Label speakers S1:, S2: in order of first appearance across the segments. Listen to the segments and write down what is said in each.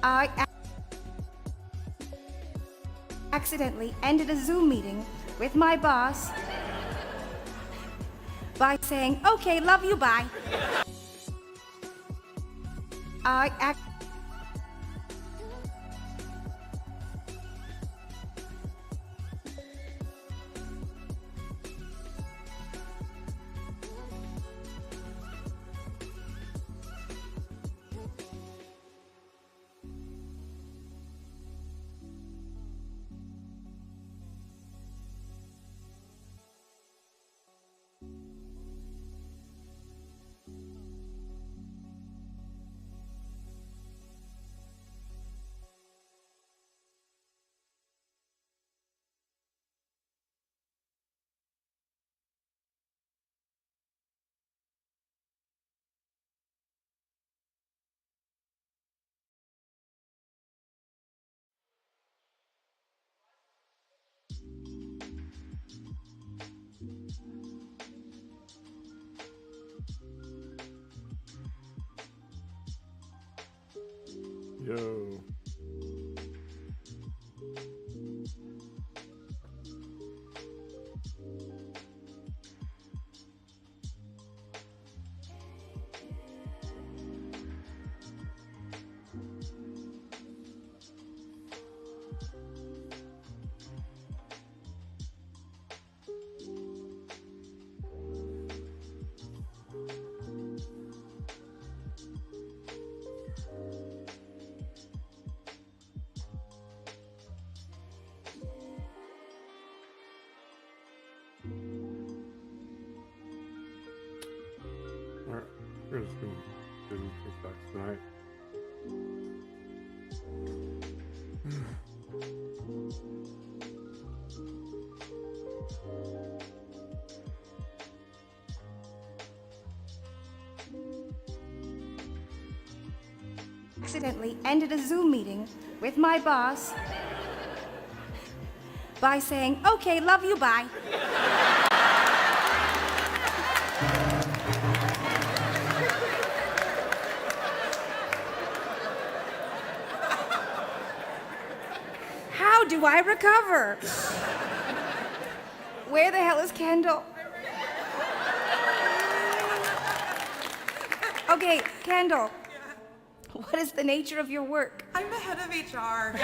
S1: I accidentally ended a Zoom meeting with my boss by saying, "Okay, love you, bye." I
S2: Yo. Alright, we're just gonna do TikToks tonight.
S1: accidentally ended a Zoom meeting with my boss by saying, "Okay, love you, bye." How do I recover? Where the hell is Kendall? Okay, Kendall. What is the nature of your work?
S3: I'm the head of HR.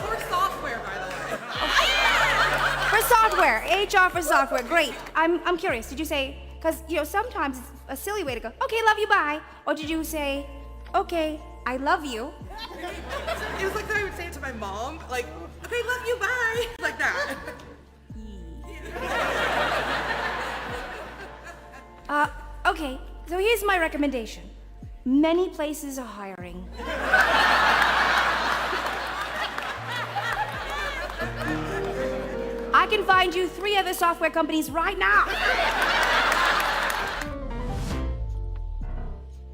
S3: For software, by the way.
S1: For software, HR for software, great. I'm curious, did you say, because, sometimes it's a silly way to go, "Okay, love you, bye." Or did you say, "Okay, I love you"?
S3: It was like that I would say it to my mom, like, "Okay, love you, bye," like that.
S1: Okay, so here's my recommendation. Many places are hiring. I can find you 3 other software companies right now.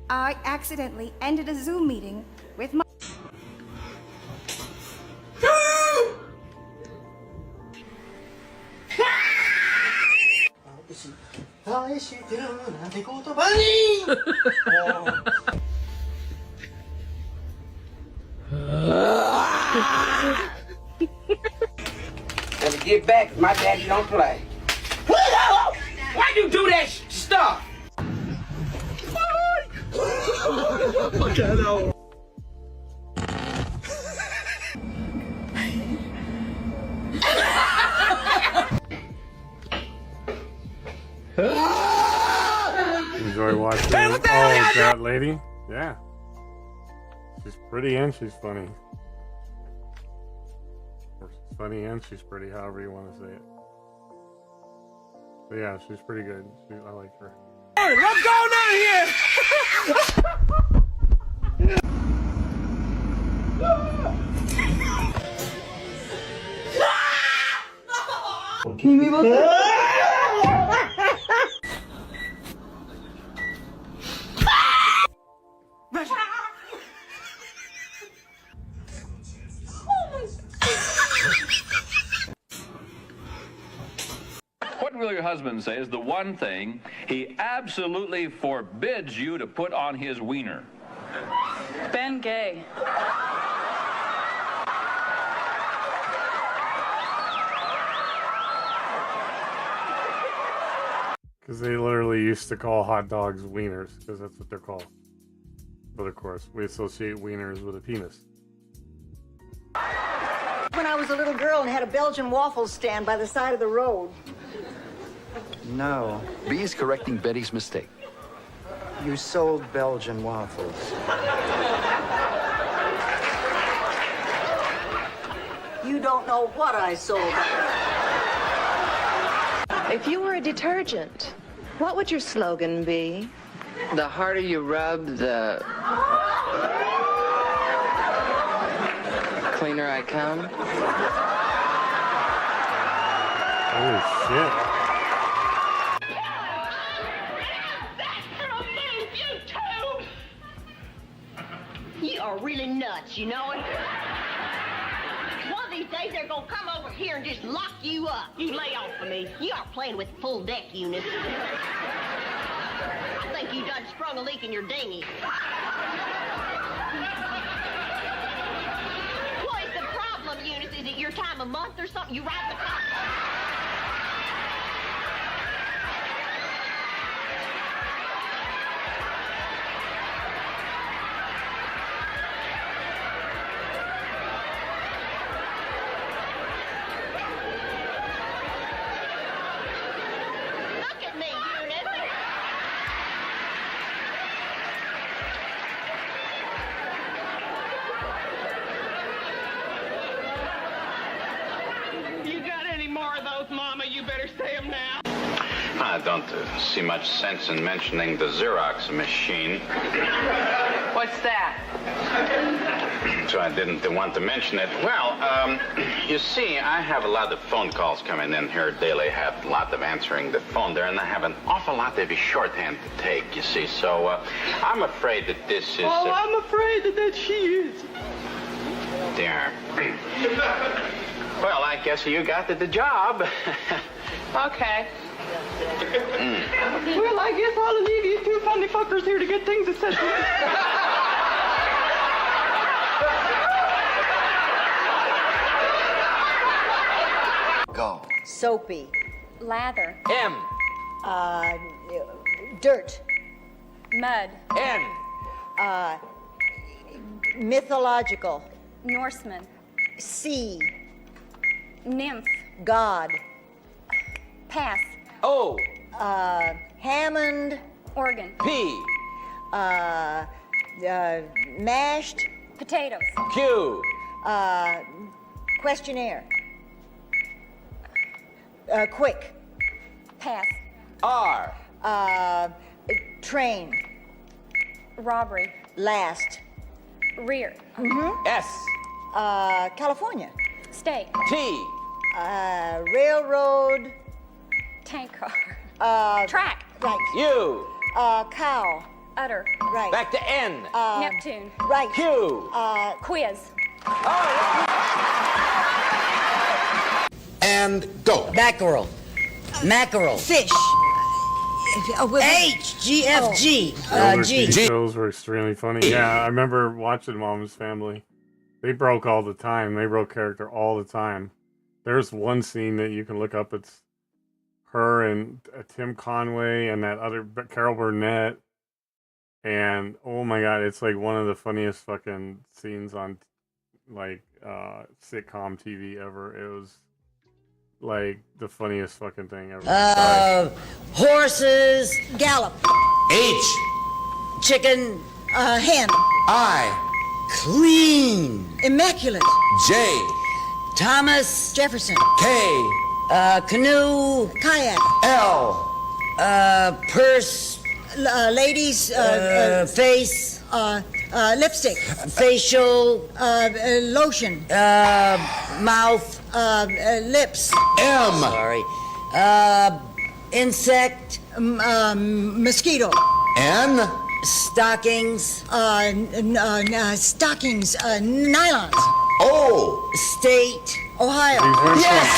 S1: I accidentally ended a Zoom meeting with my...
S4: Gotta get back, my daddy don't play. Why you do that stuff?
S2: Enjoy watching. That lady? Yeah. She's pretty and she's funny. Or she's funny and she's pretty, however you want to say it. But yeah, she's pretty good. I like her.
S4: Hey, let's go down here!
S5: husband says the one thing he absolutely forbids you to put on his wiener?
S6: Ben Gay.
S2: Because they literally used to call hot dogs wieners, because that's what they're called. But of course, we associate wieners with a penis.
S7: When I was a little girl and had a Belgian waffle stand by the side of the road.
S8: No.
S9: B is correcting Betty's mistake.
S8: You sold Belgian waffles.
S7: You don't know what I sold.
S10: If you were a detergent, what would your slogan be?
S11: The harder you rub, the cleaner I come.
S2: Holy shit.
S12: You are really nuts, you know it? One of these days they're gonna come over here and just lock you up. You lay off of me. You aren't playing with full deck units. I think you done sprung a leak in your dinghy. What is the problem, Eunice? Is it your time of month or something? You ride the clock. Look at me, Eunice.
S6: You got any more of those, Mama? You better say them now.
S13: I don't see much sense in mentioning the Xerox machine.
S11: What's that?
S13: So I didn't want to mention it. Well, you see, I have a lot of phone calls coming in here daily. Have a lot of answering the phone there, and I have an awful lot of shorthand to take, you see. So I'm afraid that this is...
S6: Oh, I'm afraid that she is.
S13: There. Well, I guess you got the job.
S11: Okay.
S6: Well, I guess I'll leave you two funny fuckers here to get things settled.
S8: Go.
S7: Soapy.
S1: Lather.
S9: M.
S7: Dirt.
S1: Mud.
S9: N.
S7: Mythological.
S1: Norseman.
S7: Sea.
S1: Nymph.
S7: God.
S1: Pass.
S9: O.
S7: Hammond.
S1: Organ.
S9: P.
S7: Mashed.
S1: Potatoes.
S9: Q.
S7: Questionnaire. Quick.
S1: Pass.
S9: R.
S7: Train.
S1: Robbery.
S7: Last.
S1: Rear.
S9: S.
S7: California.
S1: Steak.
S9: T.
S7: Railroad.
S1: Tank car.
S7: Track. Right.
S9: U.
S7: Cow.
S1: Udder.
S7: Right.
S9: Back to N.
S1: Neptune.
S7: Right.
S9: Q.
S1: Quiz.
S8: And go.
S4: Mackerel. Mackerel.
S7: Fish.
S4: H. G. F. G.
S2: Those
S4: G.
S2: shows were extremely funny. Yeah, I remember watching Mom's Family. They broke all the time. They broke character all the time. There's one scene that you can look up. It's her and Tim Conway and that other Carol Burnett. And oh my god, it's like one of the funniest fucking scenes on like sitcom TV ever. It was like the funniest fucking thing ever.
S4: Horses.
S7: Gallop.
S8: H.
S4: Chicken.
S7: Hen.
S8: I.
S4: Clean.
S7: Immaculate.
S8: J.
S4: Thomas.
S7: Jefferson.
S8: K.
S4: Canoe.
S7: Kayak.
S8: L.
S4: Purse.
S7: Ladies.
S4: Face.
S7: Lipstick.
S4: Facial.
S7: Lotion.
S4: Mouth.
S7: Lips.
S8: M.
S4: Sorry. Insect.
S7: Mosquito.
S8: N.
S4: Stockings.
S7: Stockings. Nylons.
S8: O.
S4: State.
S7: Ohio.
S2: These were
S8: Yes!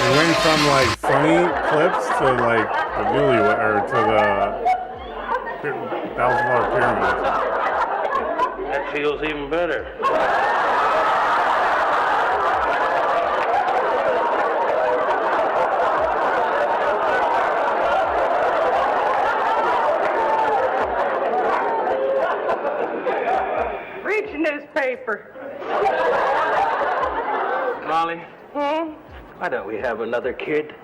S2: We went from like funny clips to like the newlywed or to the $1,000 pyramid.
S14: That feels even better.
S11: Read your newspaper.
S14: Molly, why don't we have another kid?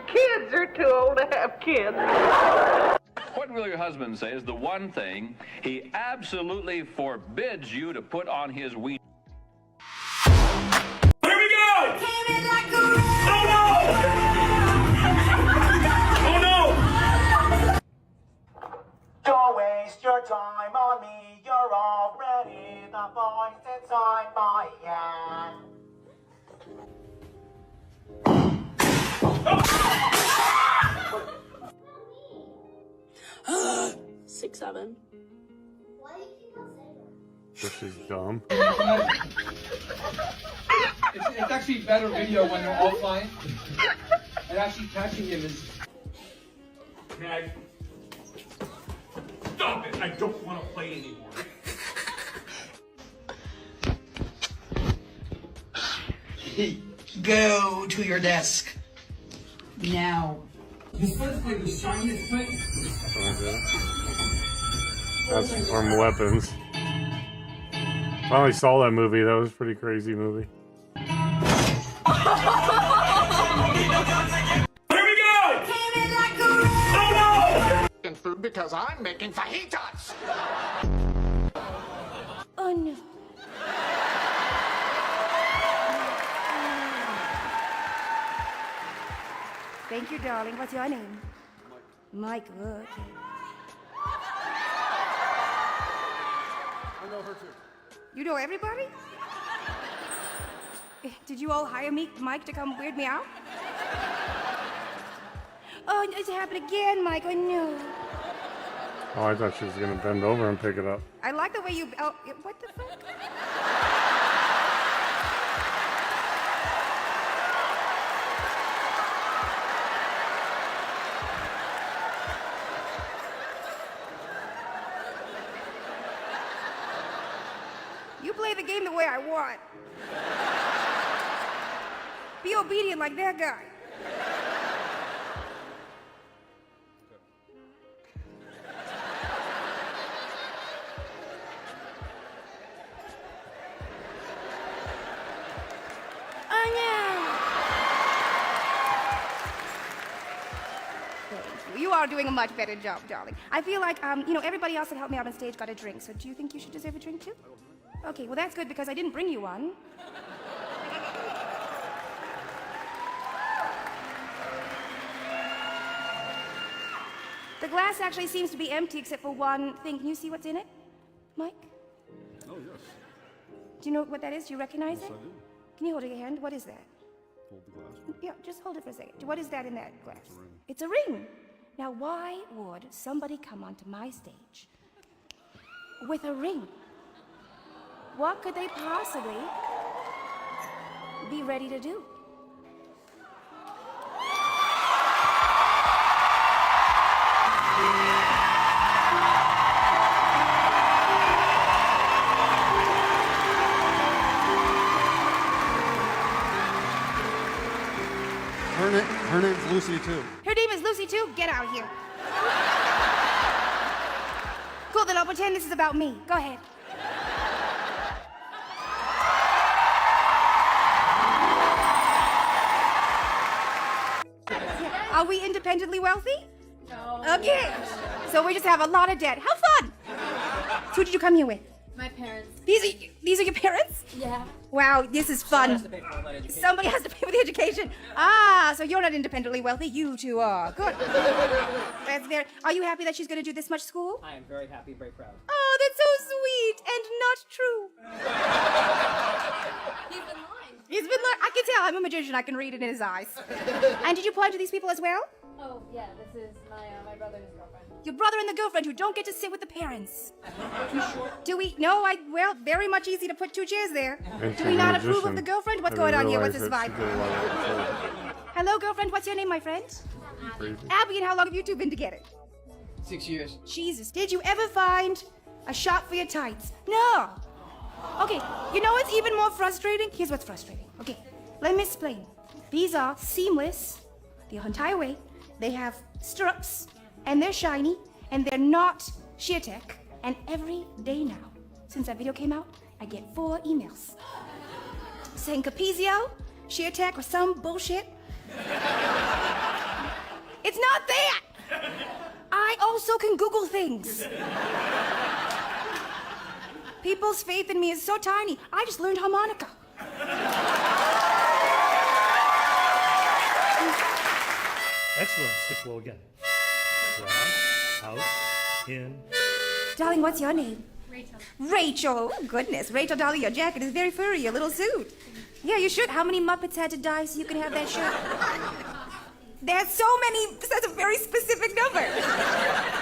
S11: Kids are too old to have kids.
S5: What will your husband say is the one thing he absolutely forbids you to put on his wiener?
S14: Here we go! Oh no! Oh no!
S15: Don't waste your time on me, you're already the voice inside my head.
S16: 6'7".
S2: This is dumb.
S17: It's actually better video when they're offline. And actually catching him is... Mag. Stop it! I don't want to play anymore.
S15: Go to your desk. Now.
S17: This one's like the shiniest thing.
S2: That's from Weapons. Finally saw that movie. That was a pretty crazy movie.
S14: Here we go! Oh no!
S15: Food because I'm making fajitas.
S1: Oh no. Thank you, darling. What's your name? Mike. Good.
S17: I know her too.
S1: You know everybody? Did you all hire me, Mike, to come weird me out? Oh, it's happened again, Mike. Oh no.
S2: Oh, I thought she was gonna bend over and pick it up.
S1: I like the way you. Oh, what the fuck? You play the game the way I want. Be obedient like that guy. Oh no! Thank you. You are doing a much better job, darling. I feel like, everybody else that helped me out on stage got a drink, so do you think you should deserve a drink too? Okay, well that's good because I didn't bring you one. The glass actually seems to be empty except for one thing. Can you see what's in it, Mike?
S17: Oh, yes.
S1: Do you know what that is? Do you recognize it?
S17: I do.
S1: Can you hold it in your hand? What is that?
S17: Hold the glass.
S1: Yeah, just hold it for a second. What is that in that glass? It's a ring. Now, why would somebody come onto my stage with a ring? What could they possibly be ready to do?
S17: Her name's Lucy too.
S1: Her name is Lucy too? Get out here. Cool, then I'll pretend this is about me. Go ahead. Are we independently wealthy? No. Okay. So we just have a lot of debt. How fun! So who did you come here with?
S16: My parents.
S1: These are your parents?
S16: Yeah.
S1: Wow, this is fun. Somebody has to pay for the education. Ah, so you're not independently wealthy. You two are. Good. That's very. Are you happy that she's going to do this much school?
S16: I am very happy, very proud.
S1: Oh, that's so sweet and not true.
S18: He's been lying.
S1: He's been lying. I can tell. I'm a magician. I can read it in his eyes. And did you point to these people as well?
S18: Oh, yeah, this is my brother and his girlfriend.
S1: Your brother and the girlfriend who don't get to sit with the parents. Do we? No, well, very much easy to put two chairs there. Do we not approve of the girlfriend? What's going on here? What's this vibe? Hello, girlfriend. What's your name, my friend? Abby, and how long have you two been together?
S16: 6 years.
S1: Jesus, did you ever find a shop for your tights? No. Okay, you know what's even more frustrating? Here's what's frustrating. Okay, let me explain. These are seamless the entire way. They have stirrups, and they're shiny, and they're not sheer tech. And every day now, since that video came out, I get 4 emails saying Capizio, sheer tech, or some bullshit. It's not that. I also can Google things. People's faith in me is so tiny. I just learned harmonica.
S19: Excellent. Stick low again. Cross, out, in.
S1: Darling, what's your name?
S18: Rachel.
S1: Rachel. Oh, goodness. Rachel, darling, your jacket is very furry, your little suit. Yeah, you should. How many Muppets had to die so you can have that shirt? There's so many. That's a very specific number.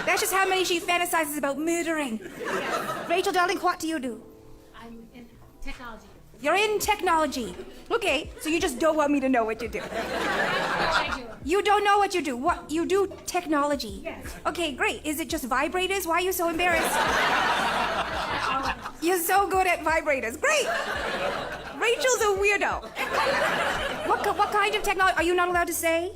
S1: That's just how many she fantasizes about murdering. Rachel, darling, what do you do?
S18: I'm in technology.
S1: You're in technology. Okay, so you just don't want me to know what you do.
S18: I do.
S1: You don't know what you do. What? You do technology.
S18: Yes.
S1: Okay, great. Is it just vibrators? Why are you so embarrassed? You're so good at vibrators. Great. Rachel's a weirdo. What kind of technology? Are you not allowed to say?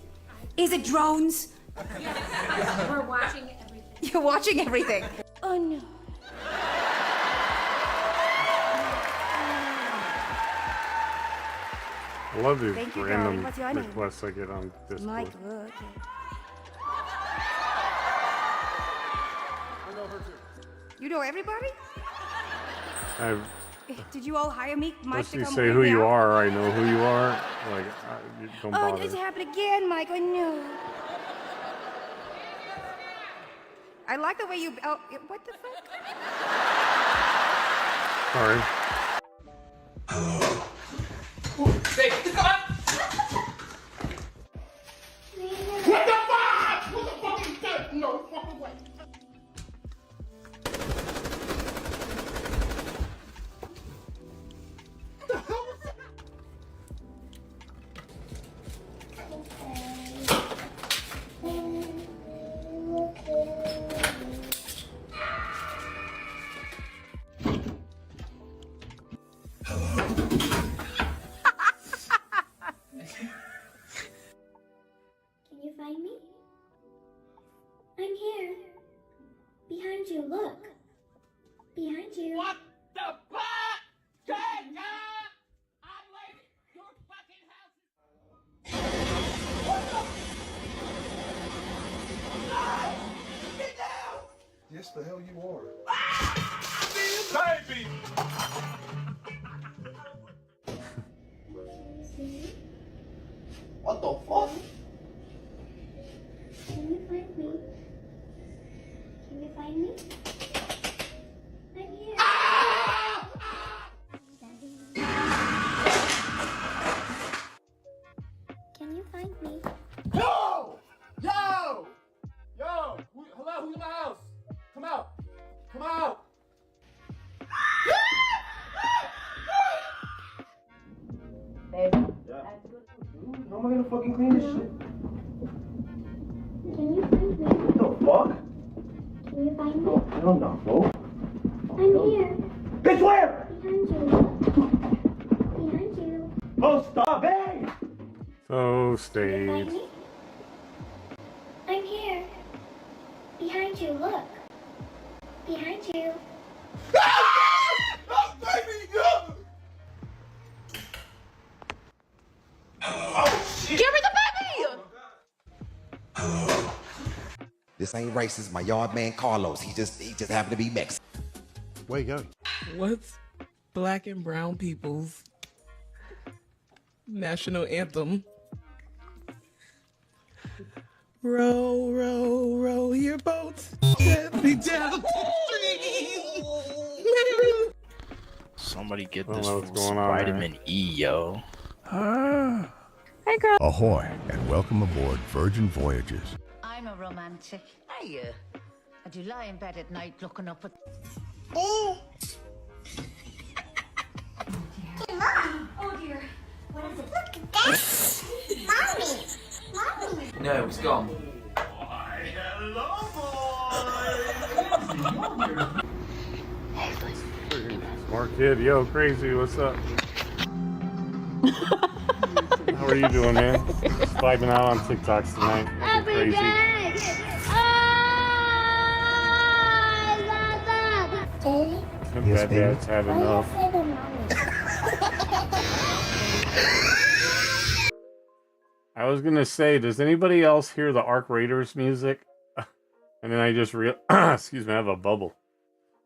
S1: Is it drones?
S18: We're watching everything.
S1: You're watching everything. Oh no.
S2: I love these
S1: Thank you,
S2: random
S1: darling. What's your name?
S2: requests I get on Discord.
S1: Michael, okay. You know everybody? Did you all hire me, Mike,
S2: Once
S1: to
S2: you
S1: come
S2: say
S1: clean
S2: who
S1: me
S2: you
S1: out?
S2: are, I know who you are. Like, don't
S1: Oh,
S2: bother.
S1: it's happened again, Michael. No. I like the way you. Oh, what the fuck?
S2: Sorry.
S17: Hey, come on! What the fuck? What the fuck is that? No fucking way. What the hell was that?
S20: Can you find me? I'm here. Behind you, look. Behind you.
S17: What the fuck? Take I'm leaving your fucking house. What the? Get down!
S21: Yes, the hell you are.
S17: Baby!
S21: What the fuck?
S20: Can you find me? Can you find me? I'm here. Can you find me?
S17: Yo! Yo! Yo! Hello, who's in my house? Come out! Come out!
S20: Baby.
S21: Yeah. How am I gonna fucking clean this shit?
S20: Can you find me?
S21: What the fuck?
S20: Can you find me?
S21: No, hell no, bro.
S20: I'm here.
S21: Bitch, where?
S20: Behind you. Behind you.
S21: Oh, stop, hey!
S2: So,
S20: Can you find
S2: stayed.
S20: me? I'm here. Behind you, look. Behind you.
S17: Oh, baby! No! Oh, shit!
S20: Give me the baby!
S8: This ain't racist. My yard man Carlos. He just happened to be Mexican.
S22: Where you going?
S3: What's black and brown people's National anthem. Row, row, row your boat gently down the stream.
S10: Somebody get
S2: I don't
S10: this
S2: know what's
S10: fool some
S2: going on there.
S10: vitamin E, yo.
S22: Hey, girl. Ahoy, and welcome aboard Virgin Voyages.
S23: I'm a romantic. Are you? And you lie in bed at night looking up at...
S20: Mom! Oh dear. What is it? Look at that! Mommy! Mommy!
S16: No, it's gone.
S2: Smart kid, yo, crazy, what's up? How are you doing, man? Just vibing out on TikToks tonight. Nothing crazy. Bad dad's had enough. I was gonna say, does anybody else hear the Arc Raiders music? And then I just excuse me, I have a bubble.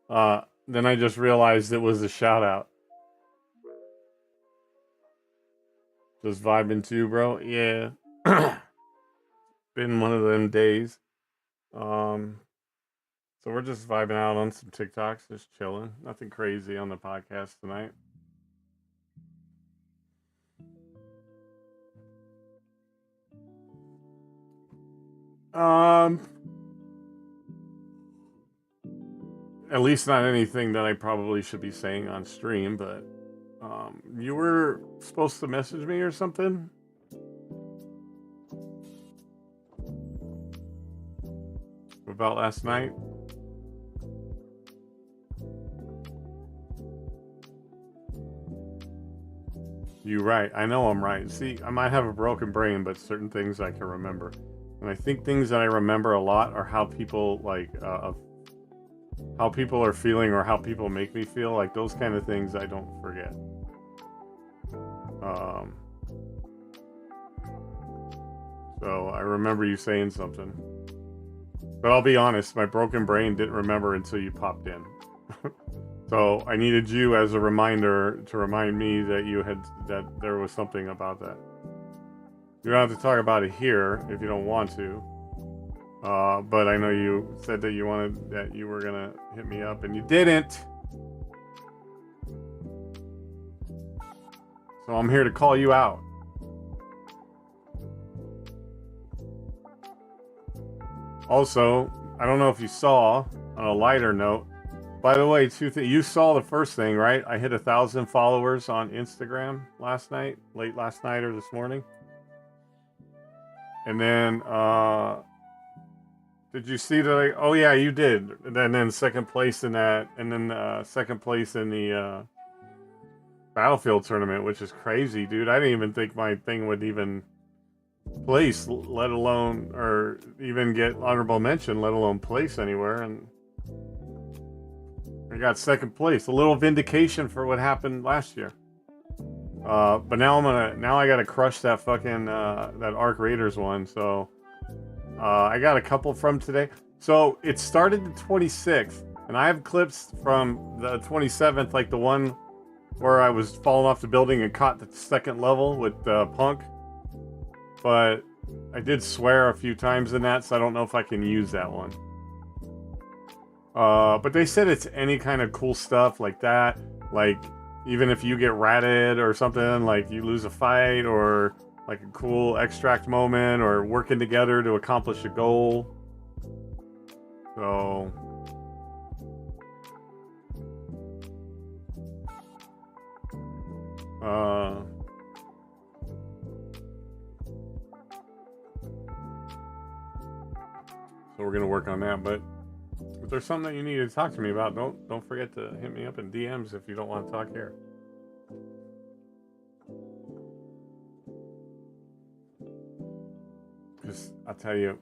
S2: Then I just realized it was a shout out. Just vibing too, bro. Yeah. Been one of them days. So we're just vibing out on some TikToks, just chilling. Nothing crazy on the podcast tonight. At least not anything that I probably should be saying on stream, but you were supposed to message me or something? About last night? You right. I know I'm right. See, I might have a broken brain, but certain things I can remember. And I think things that I remember a lot are how people how people are feeling or how people make me feel. Like those kind of things I don't forget. So I remember you saying something. But I'll be honest, my broken brain didn't remember until you popped in. So I needed you as a reminder to remind me that there was something about that. You don't have to talk about it here if you don't want to. But I know you said that you were gonna hit me up and you didn't. So I'm here to call you out. Also, I don't know if you saw, on a lighter note, by the way, you saw the first thing, right? I hit 1,000 followers on Instagram late last night or this morning. And then, did you see that? Oh yeah, you did. And then second place in that, and then second place in the Battlefield tournament, which is crazy, dude. I didn't even think my thing would even place, let alone, or even get honorable mention, let alone place anywhere. And I got second place. A little vindication for what happened last year. But now I gotta crush that fucking that Arc Raiders one. So I got a couple from today. So it started the 26th, and I have clips from the 27th, like the one where I was falling off the building and caught the second level with Punk. But I did swear a few times in that, so I don't know if I can use that one. But they said it's any kind of cool stuff like that. Like, even if you get ratted or something, like you lose a fight, or like a cool extract moment, or working together to accomplish a goal. So... So we're gonna work on that, but if there's something that you need to talk to me about, don't forget to hit me up in DMs if you don't want to talk here. Because I'll tell you,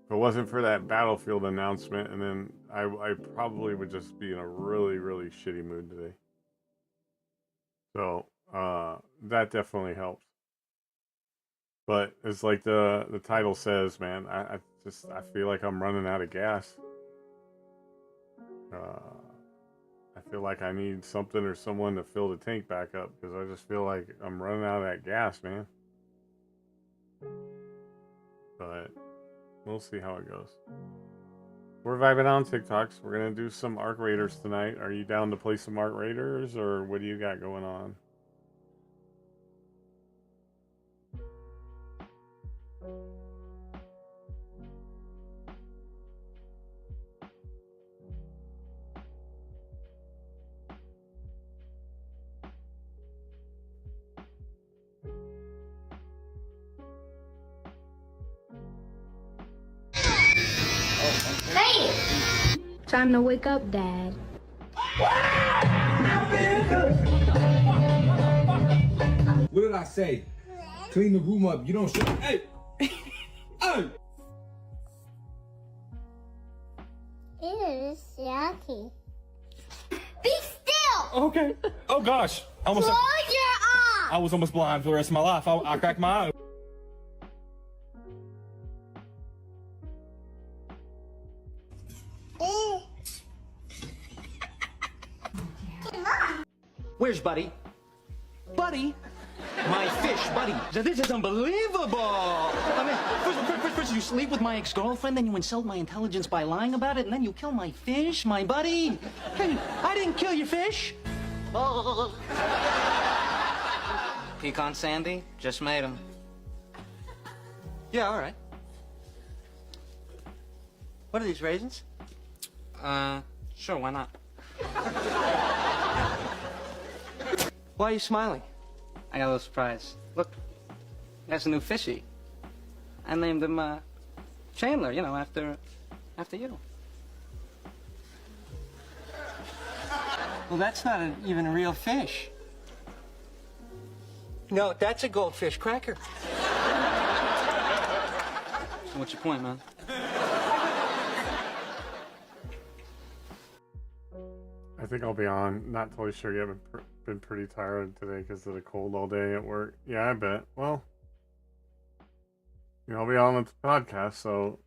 S2: if it wasn't for that Battlefield announcement, and then I probably would just be in a really, really shitty mood today. So that definitely helps. But it's like the title says, man, I feel like I'm running out of gas. I feel like I need something or someone to fill the tank back up because I just feel like I'm running out of that gas, man. But we'll see how it goes. We're vibing on TikToks. We're going to do some Arc Raiders tonight. Are you down to play some Arc Raiders, or what do you got going on?
S20: Hey!
S18: Time to wake up, Dad.
S17: What did I say? Clean the room up. You don't show. Hey! Hey!
S20: Ew, this is yucky. Be still!
S10: Okay. Oh gosh.
S20: Close your eyes!
S10: I was almost blind for the rest of my life. I cracked my eye.
S16: Where's Buddy? Buddy? My fish, Buddy. This is unbelievable. I mean, first you sleep with my ex-girlfriend, then you insult my intelligence by lying about it, and then you kill my fish, my buddy. Hey, I didn't kill your fish. Pecan Sandy? Just made him. Yeah, all right. What are these, raisins? Sure, why not? Why are you smiling? I got a little surprise. Look, that's a new fishy. I named him, Chandler, you know, after you. Well, that's not even a real fish. No, that's a goldfish cracker. So what's your point, man?
S2: I think I'll be on. Not totally sure yet. I've been pretty tired today because of the cold all day at work. Yeah, I bet. Well, you know, I'll be on the podcast, so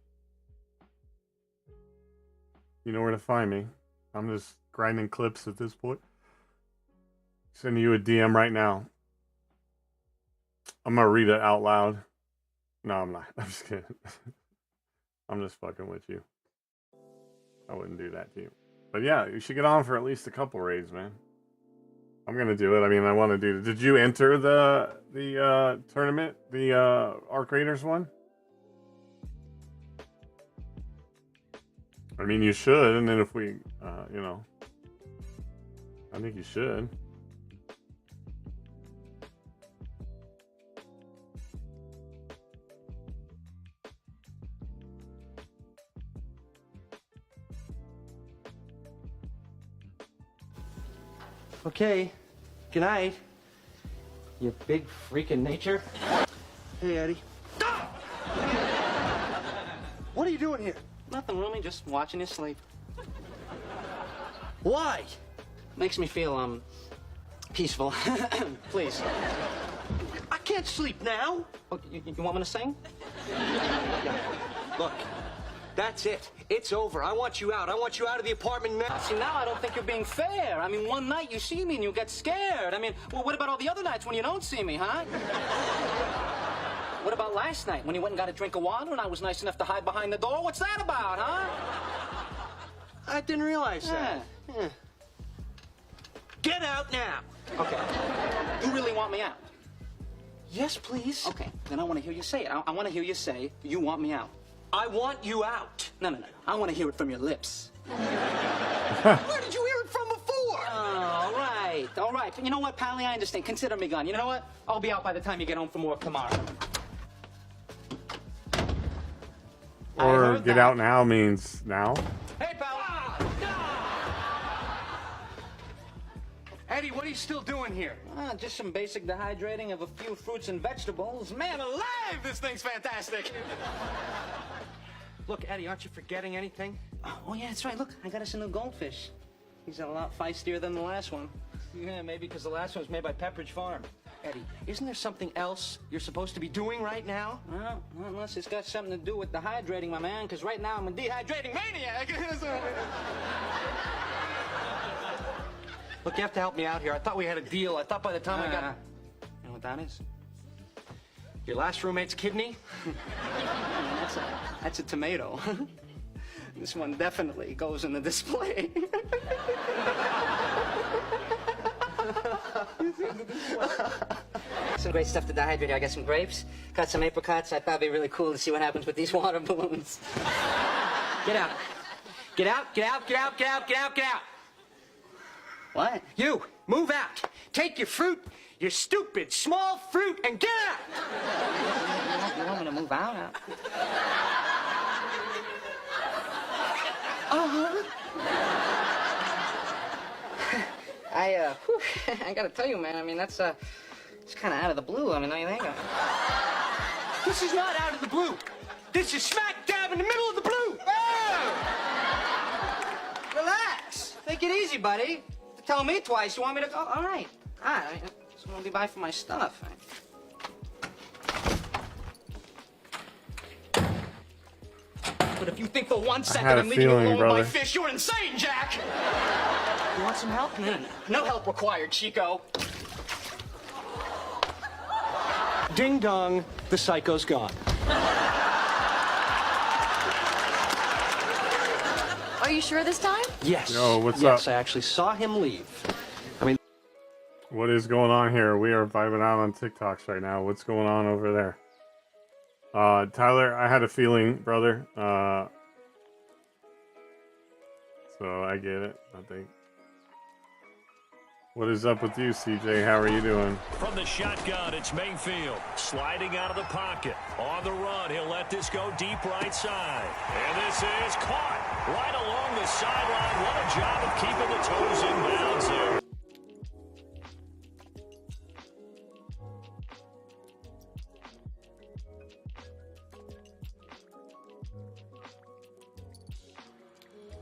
S2: you know where to find me. I'm just grinding clips at this point. Sending you a DM right now. I'm gonna read it out loud. No, I'm not. I'm just kidding. I'm just fucking with you. I wouldn't do that to you. But yeah, you should get on for at least a couple raids, man. I'm gonna do it. I mean, I want to do it. Did you enter the tournament, the Arc Raiders one? I mean, you should, and then if we, you know, I think you should.
S16: Okay, good night. You big freak in nature. Hey, Eddie. What are you doing here? Nothing, Rumi, just watching you sleep. Why? Makes me feel, peaceful. Please. I can't sleep now. Oh, you want me to sing? Yeah. Look, that's it. It's over. I want you out. I want you out of the apartment now. See, now I don't think you're being fair. I mean, one night you see me and you get scared. I mean, well, what about all the other nights when you don't see me, huh? What about last night when you went and got a drink of water and I was nice enough to hide behind the door? What's that about, huh? I didn't realize that. Yeah. Get out now. Okay. You really want me out? Yes, please. Okay, then I want to hear you say it. I want to hear you say, you want me out. I want you out. No. I want to hear it from your lips. Where did you hear it from before? All right. But you know what, Pally? I understand. Consider me gone. You know what? I'll be out by the time you get home from work tomorrow.
S2: Or get out now means now.
S17: Hey, pal. Eddie, what are you still doing here?
S16: Just some basic dehydrating of a few fruits and vegetables. Man alive, this thing's fantastic. Look, Eddie, aren't you forgetting anything? Oh, yeah, that's right. Look, I got us a new goldfish. He's a lot feistier than the last one. Yeah, maybe because the last one was made by Pepperidge Farm. Eddie, isn't there something else you're supposed to be doing right now? Well, unless it's got something to do with dehydrating, my man, because right now I'm a dehydrating maniac. Look, you have to help me out here. I thought we had a deal. I thought by the time I got... You know what that is? Your last roommate's kidney? that's a tomato. This one definitely goes in the display.
S6: Some great stuff to dehydrate here. I got some grapes, got some apricots. I thought it'd be really cool to see what happens with these water balloons.
S16: Get out. Get out, get out, get out, get out, get out, get out.
S6: What?
S16: You, move out. Take your fruit, your stupid small fruit, and get out.
S6: You want me to move out? I gotta tell you, man, I mean, it's kind of out of the blue. I mean, don't you think?
S16: This is not out of the blue. This is smack dab in the middle of the blue. Oh!
S6: Relax. Take it easy, buddy. Tell me twice. You want me to go? All right. I just want to be by for my stuff.
S16: But if you think for 1
S2: had
S16: second
S2: a
S16: I'm leaving you
S2: feeling,
S16: alone with
S2: brother.
S16: my fish, you're insane, Jack! You want some help? No help required, Chico. Ding dong, the psycho's gone.
S12: Are you sure this time?
S16: Yes.
S2: Yo, what's
S16: yes,
S2: up?
S16: I actually saw him leave. I mean...
S2: What is going on here? We are vibing out on TikToks right now. What's going on over there? Tyler, I had a feeling, brother. So I get it, I think. What is up with you, CJ? How are you doing?
S13: From the shotgun, it's Mayfield sliding out of the pocket. On the run, he'll let this go deep right side. And this is caught right along the sideline. What a job of keeping the toes in bounds there.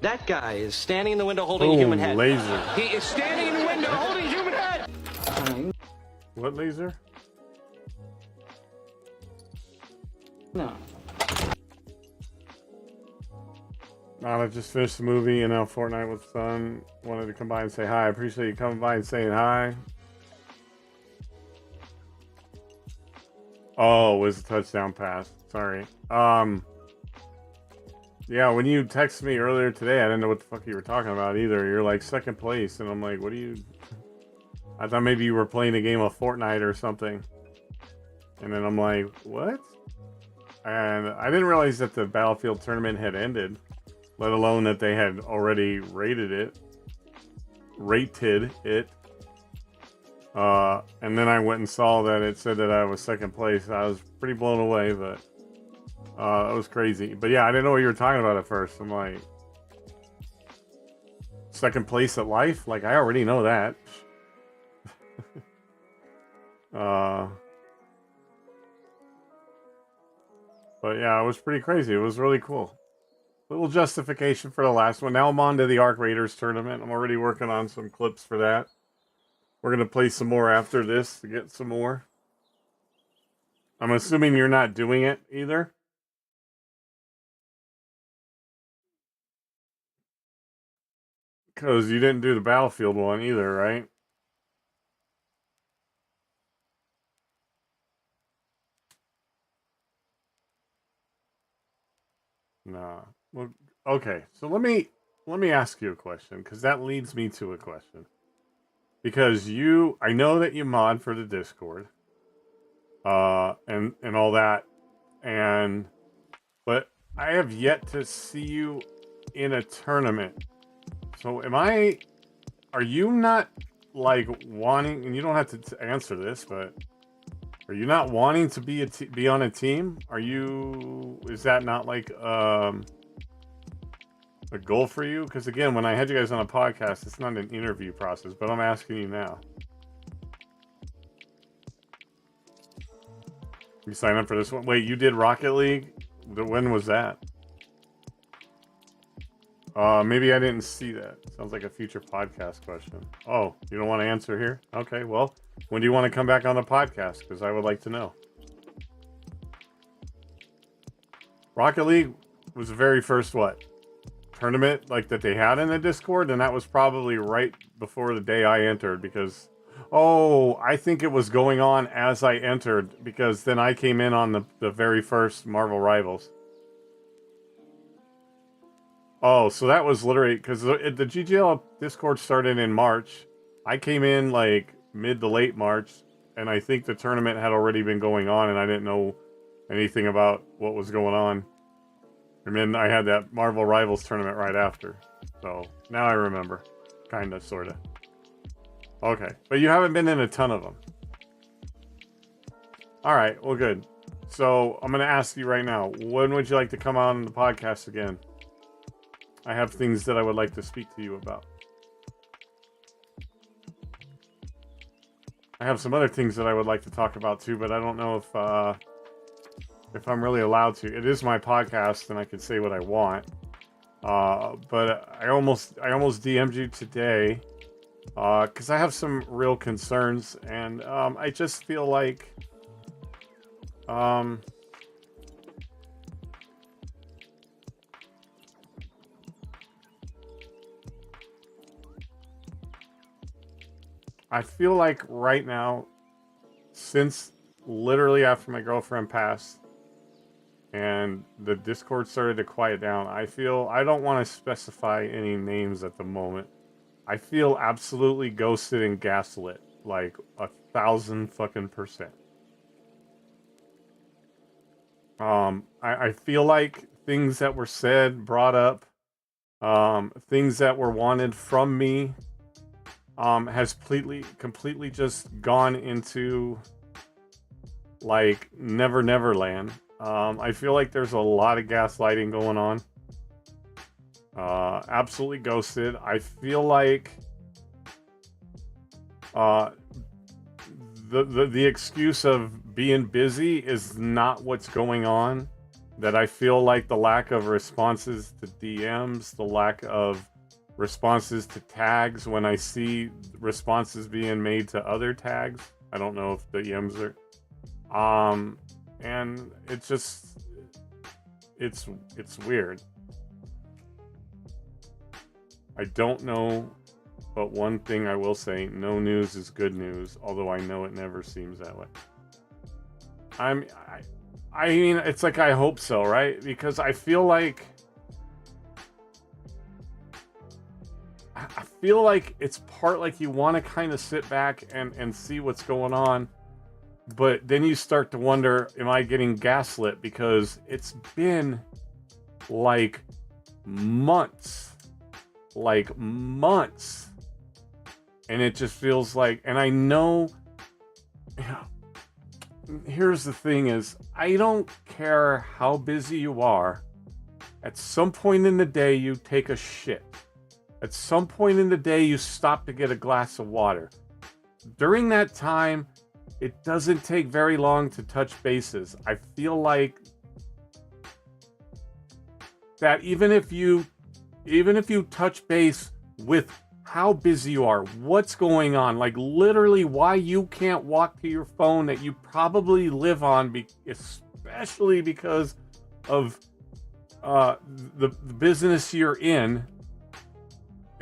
S16: That guy is standing in the window holding a human head.
S2: Laser.
S16: He is standing in the window holding a human head.
S2: What laser?
S6: No.
S2: I just finished the movie and now Fortnite with Son. Wanted to come by and say hi. I appreciate you coming by and saying hi. Oh, it was a touchdown pass. Sorry. Yeah, when you texted me earlier today, I didn't know what the fuck you were talking about either. You're like second place, and I'm like, what are you... I thought maybe you were playing a game of Fortnite or something. And then I'm like, what? And I didn't realize that the Battlefield tournament had ended, let alone that they had already rated it. And then I went and saw that it said that I was second place. I was pretty blown away, but that was crazy. But yeah, I didn't know what you were talking about at first. I'm like, second place at life? Like, I already know that. But yeah, it was pretty crazy. It was really cool. Little justification for the last one. Now I'm on to the Arc Raiders tournament. I'm already working on some clips for that. We're going to play some more after this to get some more. I'm assuming you're not doing it either. Because you didn't do the Battlefield one either, right? Nah. Well, okay. So let me ask you a question, because that leads me to a question. Because I know that you mod for the Discord, and all that, but I have yet to see you in a tournament. So are you not like wanting, and you don't have to answer this, but are you not wanting to be on a team? Is that not like a goal for you? Because again, when I had you guys on a podcast, it's not an interview process, but I'm asking you now. You signed up for this one? Wait, you did Rocket League? When was that? Maybe I didn't see that. Sounds like a future podcast question. Oh, you don't want to answer here? Okay, well, when do you want to come back on the podcast? Because I would like to know. Rocket League was the very first, what? tournament like that they had in the Discord, and that was probably right before the day I entered because, oh, I think it was going on as I entered because then I came in on the very first Marvel Rivals. Oh, so that was literally because the GGL Discord started in March. I came in like mid to late March, and I think the tournament had already been going on, and I didn't know anything about what was going on. And then I had that Marvel Rivals tournament right after. So now I remember. Kind of, sort of. Okay, but you haven't been in a ton of them. All right, well, good. So I'm going to ask you right now, when would you like to come on the podcast again? I have things that I would like to speak to you about. I have some other things that I would like to talk about too, but I don't know if I'm really allowed to. It is my podcast, and I can say what I want. But I almost DM'd you today because I have some real concerns, and I just feel like I feel like right now, since literally after my girlfriend passed and the Discord started to quiet down, I don't want to specify any names at the moment. I feel absolutely ghosted and gaslit, like 1,000% I feel like things that were said, brought up, things that were wanted from me, has completely just gone into like Never Land. I feel like there's a lot of gaslighting going on. Absolutely ghosted. I feel like the excuse of being busy is not what's going on. That I feel like the lack of responses to DMs, the lack of responses to tags when I see responses being made to other tags. I don't know if the DMs are and it's just it's weird. I don't know, but one thing I will say, no news is good news, although I know it never seems that way. I mean, it's like I hope so, right? Because I feel like it's part like you want to kind of sit back and see what's going on, but then you start to wonder, am I getting gaslit? Because it's been like months, and it just feels like, and I know, here's the thing is, I don't care how busy you are, at some point in the day you take a shit. At some point in the day, you stop to get a glass of water. During that time, it doesn't take very long to touch bases. I feel like that even if you touch base with how busy you are, what's going on, like literally why you can't walk to your phone that you probably live on, especially because of the business you're in.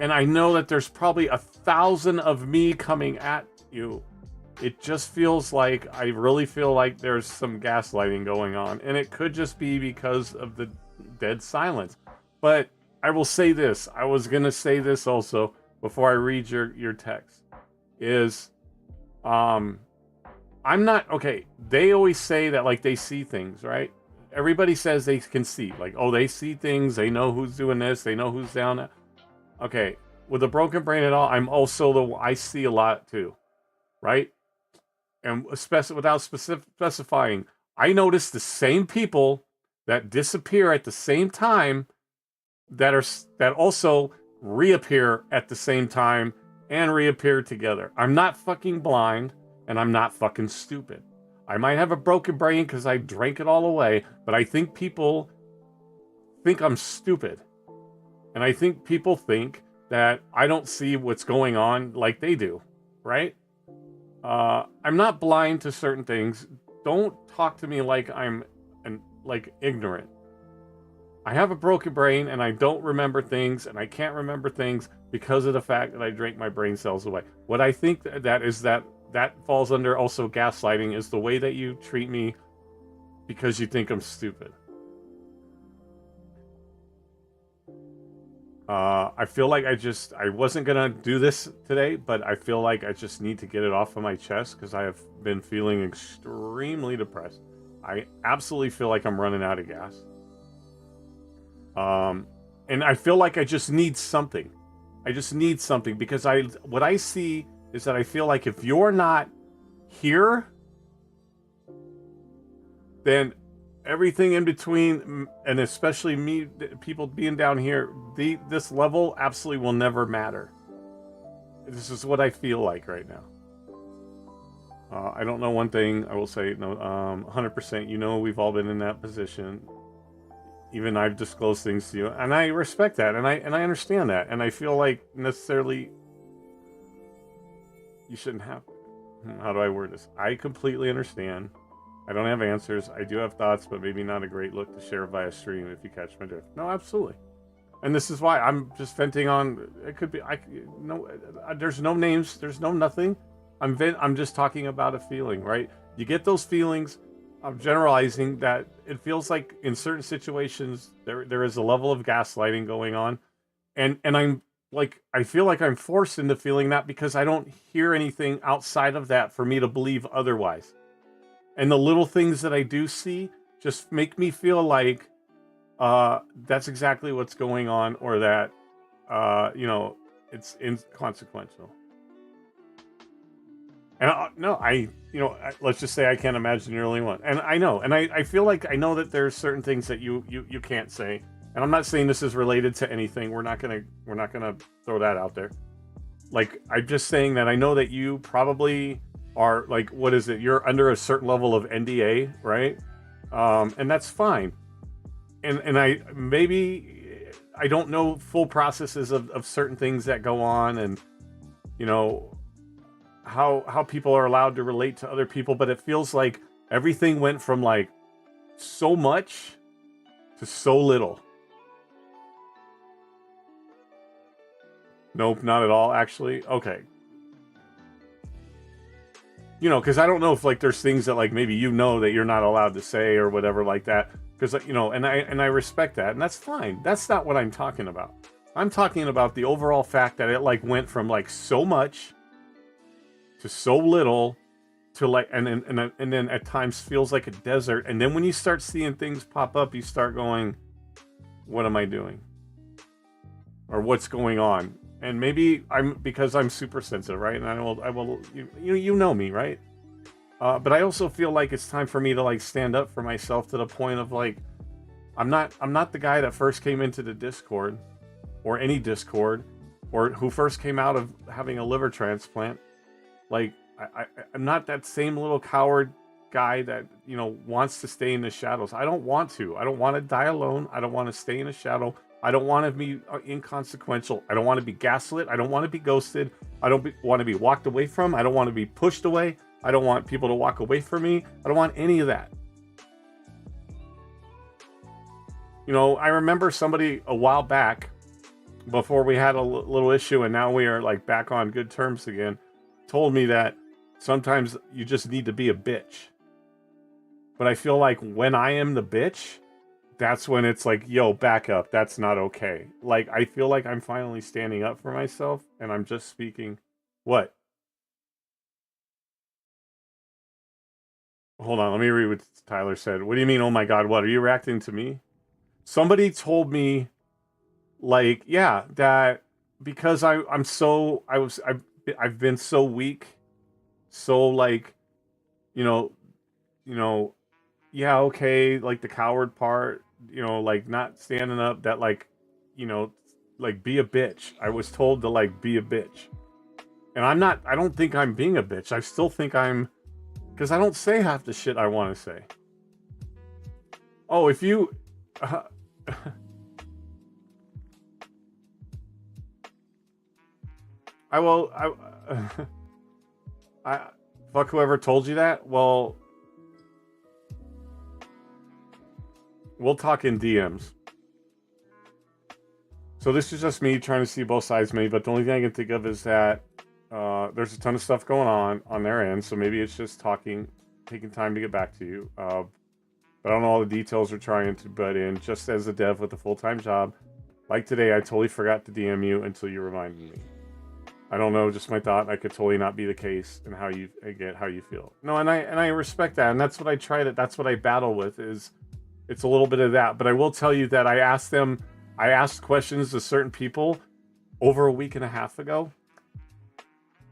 S2: And I know that there's probably 1,000 of me coming at you. It just feels like, I really feel like there's some gaslighting going on. And it could just be because of the dead silence. But I will say this. I was going to say this also before I read your text. Is, I'm not, okay, they always say that like they see things, right? Everybody says they can see. Like, oh, they see things. They know who's doing this. They know who's down there. Okay, with a broken brain and all, I'm also I see a lot too, right? And without specifying, I notice the same people that disappear at the same time that also reappear at the same time and reappear together. I'm not fucking blind, and I'm not fucking stupid. I might have a broken brain because I drank it all away, but I think people think I'm stupid. And I think people think that I don't see what's going on like they do, right? I'm not blind to certain things. Don't talk to me like I'm ignorant. I have a broken brain and I don't remember things and I can't remember things because of the fact that I drank my brain cells away. What I think that falls under also gaslighting is the way that you treat me because you think I'm stupid. I feel like I wasn't gonna do this today, but I feel like I just need to get it off of my chest because I have been feeling extremely depressed. I absolutely feel like I'm running out of gas. And I feel like I just need something. I just need something because what I see is that I feel like if you're not here, then everything in between, and especially me, people being down here, this level absolutely will never matter. This is what I feel like right now. I don't know one thing I will say, no, 100%, you know, we've all been in that position. Even I've disclosed things to you, and I respect that, and I understand that, and I feel like necessarily you shouldn't have. How do I word this? I completely understand. I don't have answers. I do have thoughts, but maybe not a great look to share via stream if you catch my drift. No, absolutely. And this is why I'm just venting on. It could be. There's no names. There's no nothing. I'm just talking about a feeling, right? You get those feelings. I'm generalizing that it feels like in certain situations there is a level of gaslighting going on, and I'm like, I feel like I'm forced into feeling that because I don't hear anything outside of that for me to believe otherwise. And the little things that I do see just make me feel like that's exactly what's going on, or that it's inconsequential. And let's just say I can't imagine you're the only one. And I know, and I feel like I know that there's certain things that you can't say. And I'm not saying this is related to anything. We're not gonna throw that out there. Like, I'm just saying that I know that you probably are, like, what is it? You're under a certain level of NDA, right? And that's fine. And I don't know full processes of certain things that go on, and how people are allowed to relate to other people, but it feels like everything went from like so much to so little. Nope, not at all, actually. Okay. Because I don't know if like there's things that like maybe that you're not allowed to say or whatever like that. Because and I respect that, and that's fine. That's not what I'm talking about. I'm talking about the overall fact that it like went from like so much to so little, to like, and then at times feels like a desert. And then when you start seeing things pop up, you start going, what am I doing? Or what's going on? And maybe because I'm super sensitive, right? And I will, you know me, right? But I also feel like it's time for me to like stand up for myself to the point of like, I'm not the guy that first came into the Discord, or any Discord, or who first came out of having a liver transplant. Like, I'm not that same little coward guy that, wants to stay in the shadows. I don't want to. I don't want to die alone. I don't want to stay in a shadow. I don't want to be inconsequential. I don't want to be gaslit. I don't want to be ghosted. I don't want to be walked away from. I don't want to be pushed away. I don't want people to walk away from me. I don't want any of that. I remember somebody a while back, before we had a little issue and now we are like back on good terms again, told me that sometimes you just need to be a bitch. But I feel like when I am the bitch, that's when it's like, yo, back up. That's not okay. Like, I feel like I'm finally standing up for myself, and I'm just speaking. What? Hold on, let me read what Tyler said. What do you mean, oh my God, what? Are you reacting to me? Somebody told me, like, yeah, that because I've been so weak, so like, yeah, okay, like the coward part, like not standing up, that like, like be a bitch. I was told to like be a bitch. And I don't think I'm being a bitch. I still think because I don't say half the shit I want to say. Oh, if you... fuck whoever told you that. Well, we'll talk in DMs. So this is just me trying to see both sides, maybe. But the only thing I can think of is that there's a ton of stuff going on their end. So maybe it's just taking time to get back to you. But I don't know all the details we're trying to butt in. Just as a dev with a full-time job, like today, I totally forgot to DM you until you reminded me. I don't know, just my thought. I could totally not be the case, and how you feel. No, and I respect that, and that's what I try to. That's what I battle with. Is it's a little bit of that, but I will tell you that I asked questions to certain people over a week and a half ago,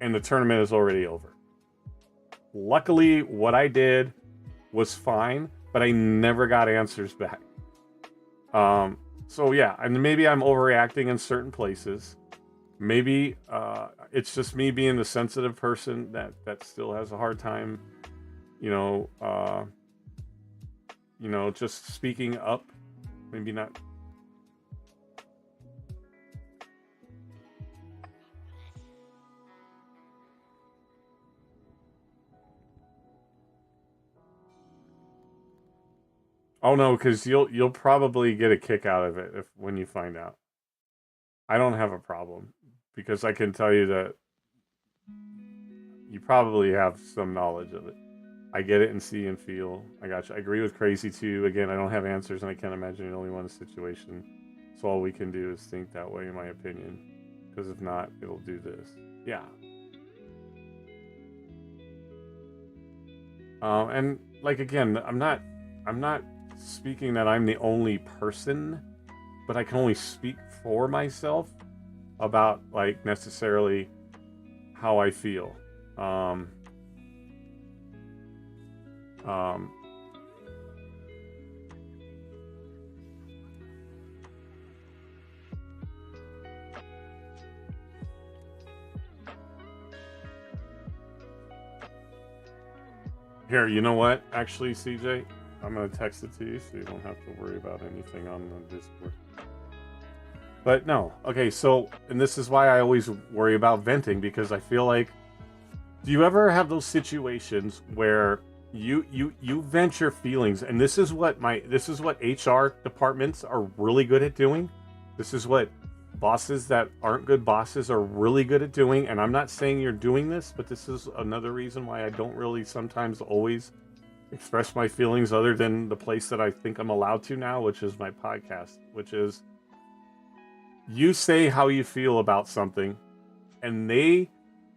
S2: and the tournament is already over. Luckily, what I did was fine, but I never got answers back. So yeah, and maybe I'm overreacting in certain places. Maybe it's just me being the sensitive person that still has a hard time, just speaking up. Maybe not. Oh no, because you'll probably get a kick out of it when you find out. I don't have a problem, because I can tell you that you probably have some knowledge of it. I get it and see and feel. I got you. I agree with Crazy too. Again, I don't have answers, and I can't imagine you're the only one in a situation. So all we can do is think that way, in my opinion. Because if not, it'll do this. Yeah. And like again, I'm not speaking that I'm the only person, but I can only speak for myself about like necessarily how I feel. Here, you know what? Actually, CJ, I'm going to text it to you so you don't have to worry about anything on the Discord. But no. Okay, so, and this is why I always worry about venting, because I feel like, do you ever have those situations where you vent your feelings, and this is what HR departments are really good at doing. This is what bosses that aren't good bosses are really good at doing, and I'm not saying you're doing this, but this is another reason why I don't really sometimes always express my feelings other than the place that I think I'm allowed to now, which is my podcast, which is you say how you feel about something, and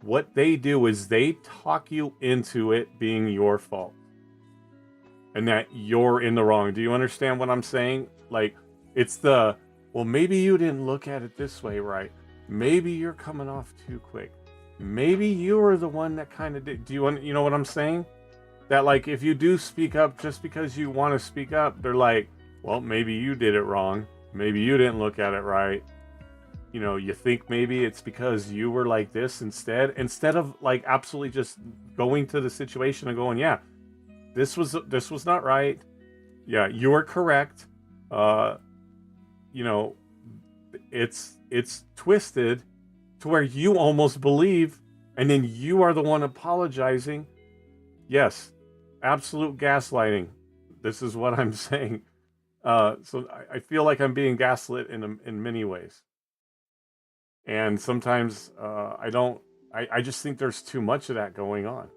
S2: what they do is they talk you into it being your fault and that you're in the wrong. Do you understand what I'm saying? Like, it's well, maybe you didn't look at it this way, right? Maybe you're coming off too quick. Maybe you were the one that kind of did. You know what I'm saying? That like, if you do speak up just because you want to speak up, they're like, well, maybe you did it wrong. Maybe you didn't look at it right. You think maybe it's because you were like this instead of like absolutely just going to the situation and going, yeah, this was not right. Yeah, you are correct. It's twisted to where you almost believe, and then you are the one apologizing. Yes, absolute gaslighting. This is what I'm saying. So I feel like I'm being gaslit in many ways. And sometimes I just think there's too much of that going on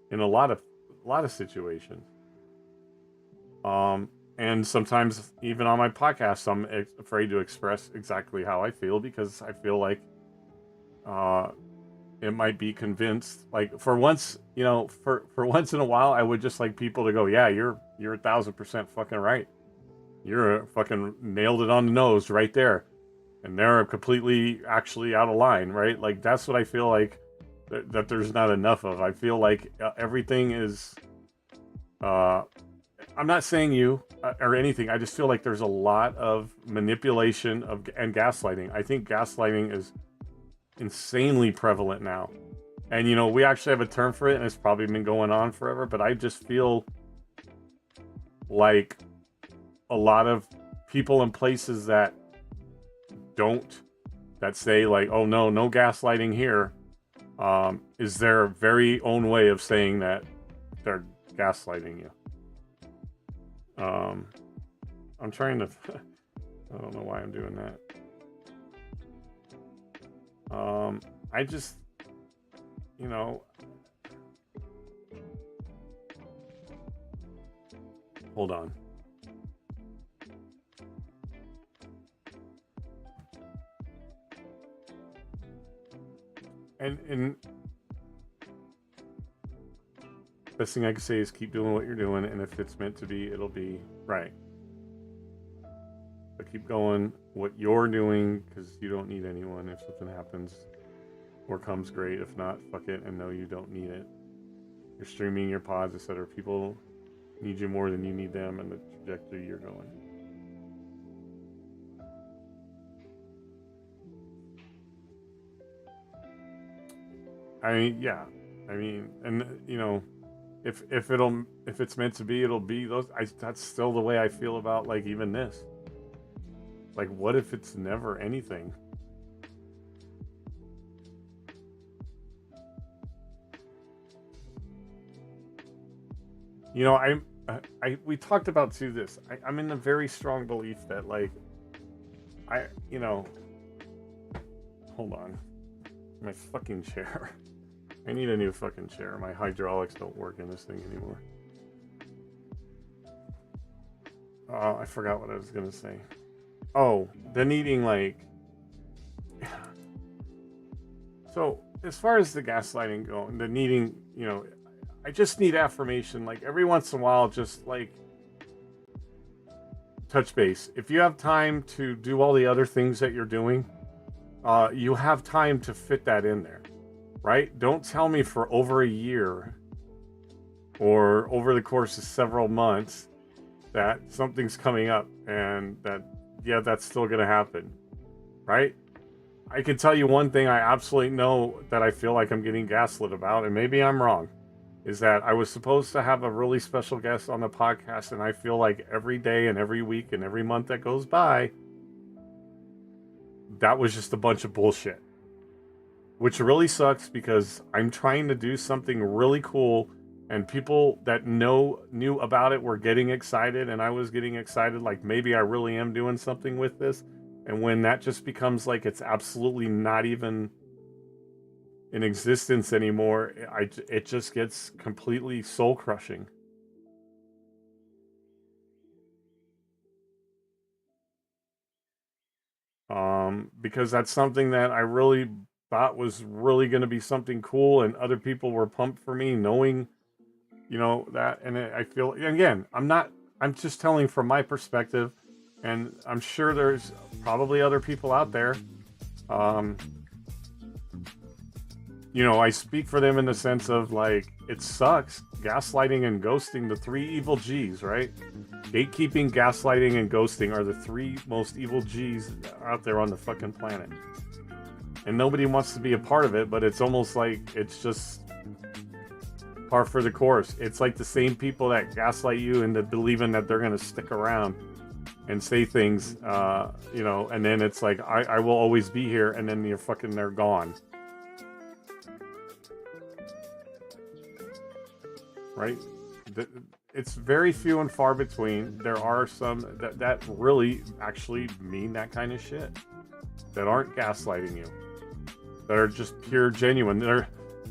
S2: in a lot of situations. And sometimes even on my podcast, I'm afraid to express exactly how I feel, because I feel like it might be convinced. Like for once, for once in a while, I would just like people to go, yeah, you're 1000% fucking right. You're fucking nailed it on the nose right there. And they're completely actually out of line, right? Like that's what I feel like that there's not enough of. I feel like everything is, I'm not saying you or anything. I just feel like there's a lot of manipulation and gaslighting. I think gaslighting is insanely prevalent now. And, we actually have a term for it, and it's probably been going on forever, but I just feel like a lot of people in places that say like, oh no gaslighting here, is their very own way of saying that they're gaslighting you. I'm trying to I don't know why I'm doing that. I just, you know, hold on. And best thing I can say is keep doing what you're doing, and if it's meant to be, it'll be right. But keep going what you're doing, because you don't need anyone. If something happens or comes, great. If not, fuck it, and no, you don't need it. You're streaming your pods, etc. People need you more than you need them, and the trajectory you're going. I mean, yeah. I mean, and you know, if it's meant to be, it'll be. That's still the way I feel about like even this. Like, what if it's never anything? You know, we talked about too this. I'm in a very strong belief that like, you know, hold on, my fucking chair. I need a new fucking chair. My hydraulics don't work in this thing anymore. I forgot what I was gonna say. Oh, the needing like. So as far as the gaslighting going, the needing, you know, I just need affirmation. Like every once in a while, just like touch base. If you have time to do all the other things that you're doing, you have time to fit that in there. Right? Don't tell me for over a year or over the course of several months that something's coming up and that, yeah, that's still going to happen. Right? I can tell you one thing I absolutely know that I feel like I'm getting gaslit about, and maybe I'm wrong, is that I was supposed to have a really special guest on the podcast, and I feel like every day and every week and every month that goes by, that was just a bunch of bullshit. Which really sucks because I'm trying to do something really cool and people that knew about it were getting excited and I was getting excited like maybe I really am doing something with this. And when that just becomes like it's absolutely not even in existence anymore, it just gets completely soul crushing. Because that's something that I really thought was really going to be something cool, and other people were pumped for me, knowing, you know, that. And I feel, again, I'm just telling from my perspective, and I'm sure there's probably other people out there. You know, I speak for them in the sense of like, it sucks. Gaslighting and ghosting, the three evil G's, right? Gatekeeping, gaslighting, and ghosting are the three most evil G's out there on the fucking planet. And nobody wants to be a part of it, but it's almost like it's just par for the course. It's like the same people that gaslight you into believing that they're going to stick around and say things, you know, and then it's like, I will always be here, and then they're gone. Right? It's very few and far between. There are some that really actually mean that kind of shit, that aren't gaslighting you, that are just pure genuine.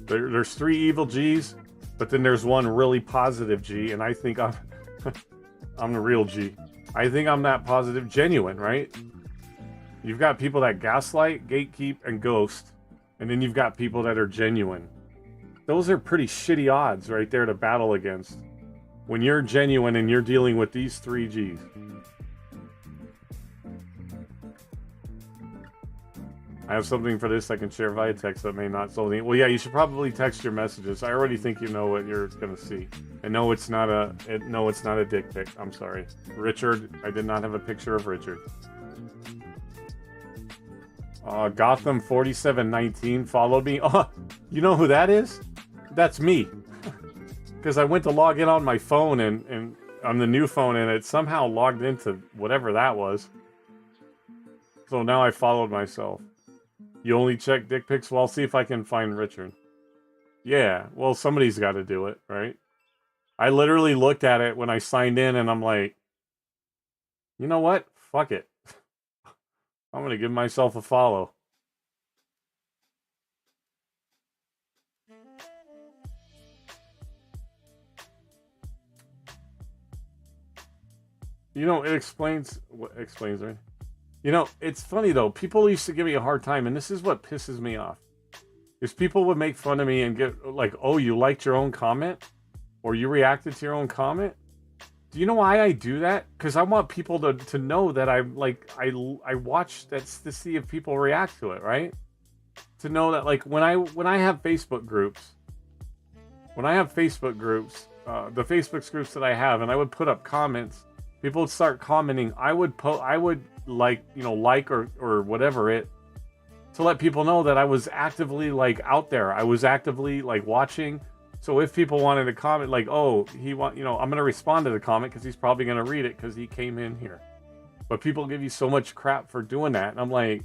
S2: There's three evil G's, but then there's one really positive G, and I think I'm I'm the real G. I think I'm that positive, genuine, right? You've got people that gaslight, gatekeep, and ghost, and then you've got people that are genuine. Those are pretty shitty odds right there to battle against when you're genuine and you're dealing with these three G's. I have something for this I can share via text that may not solve anything. Well, yeah, you should probably text your messages. I already think you know what you're gonna see. And no, it's not a dick pic. I'm sorry, Richard. I did not have a picture of Richard. Gotham4719 followed me. Oh, you know who that is? That's me. Because I went to log in on my phone and on the new phone, and it somehow logged into whatever that was. So now I followed myself. You only check dick pics? Well, I'll see if I can find Richard. Yeah, well, somebody's got to do it, right? I literally looked at it when I signed in, and I'm like, you know what? Fuck it. I'm going to give myself a follow. You know, it explains what explains, right? You know, it's funny though. People used to give me a hard time, and this is what pisses me off. Is people would make fun of me and get like, "Oh, you liked your own comment, or you reacted to your own comment." Do you know why I do that? Because I want people to know that I watch that to see if people react to it, right? To know that like when I have Facebook groups, the Facebook groups that I have, and I would put up comments, people would start commenting. I would like or whatever it, to let people know that I was actively like out there. I was actively like watching. So if people wanted to comment like, oh, I'm going to respond to the comment because he's probably going to read it because he came in here. But people give you so much crap for doing that. And I'm like,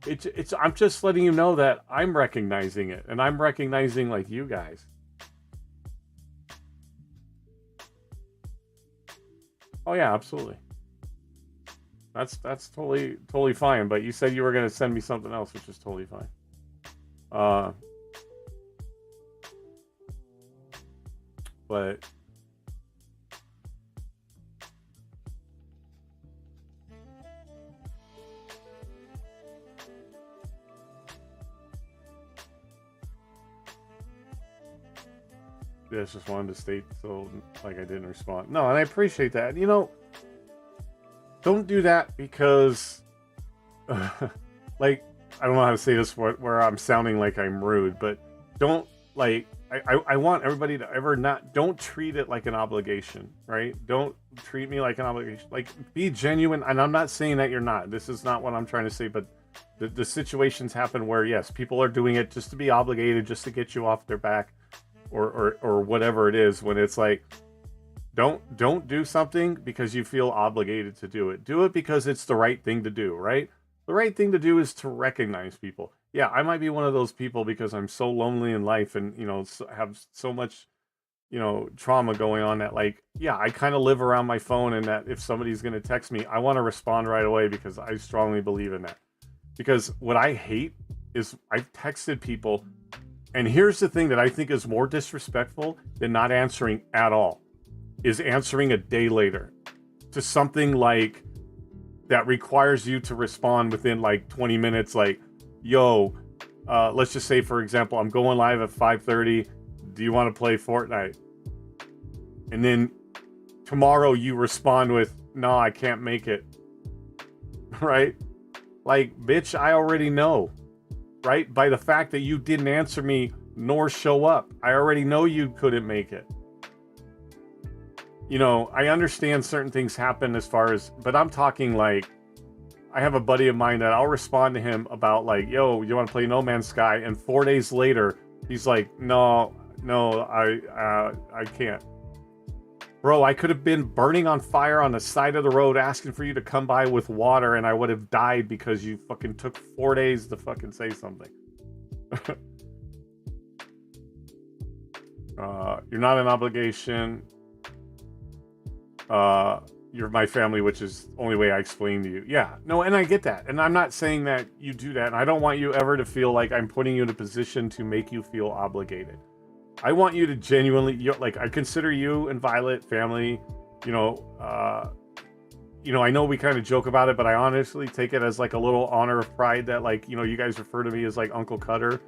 S2: I'm just letting you know that I'm recognizing it, and I'm recognizing like you guys. Oh yeah, absolutely. That's totally fine. But you said you were going to send me something else, which is totally fine. But yeah, I just wanted to state so like I didn't respond. No, and I appreciate that. You know, don't do that because like I don't know how to say this where I'm sounding like I'm rude, but don't like I want everybody to ever don't treat it like an obligation, right? Don't treat me like an obligation. Like, be genuine. And I'm not saying that you're not. This is not what I'm trying to say, but the situations happen where, yes, people are doing it just to be obligated, just to get you off their back or whatever it is, when it's like, don't do something because you feel obligated to do it. Do it because it's the right thing to do, right? The right thing to do is to recognize people. Yeah, I might be one of those people because I'm so lonely in life and, have so much, trauma going on that, like, yeah, I kind of live around my phone, and that if somebody's going to text me, I want to respond right away because I strongly believe in that. Because what I hate is I've texted people, and here's the thing that I think is more disrespectful than not answering at all, is answering a day later to something like that requires you to respond within like 20 minutes, like, yo, let's just say, for example, I'm going live at 5:30. Do you want to play Fortnite? And then tomorrow you respond with, no, I can't make it. Right? Like, bitch, I already know. Right? By the fact that you didn't answer me nor show up, I already know you couldn't make it. I understand certain things happen but I'm talking like, I have a buddy of mine that I'll respond to him about like, yo, you want to play No Man's Sky? And 4 days later, he's like, no, I can't. Bro, I could have been burning on fire on the side of the road asking for you to come by with water, and I would have died because you fucking took 4 days to fucking say something. You're not an obligation. You're my family, which is the only way I explain to you. Yeah, no, and I get that. And I'm not saying that you do that. And I don't want you ever to feel like I'm putting you in a position to make you feel obligated. I want you to genuinely, like, I consider you and Violet family. I know we kind of joke about it, but I honestly take it as like a little honor of pride that, like, you guys refer to me as like Uncle Cutter.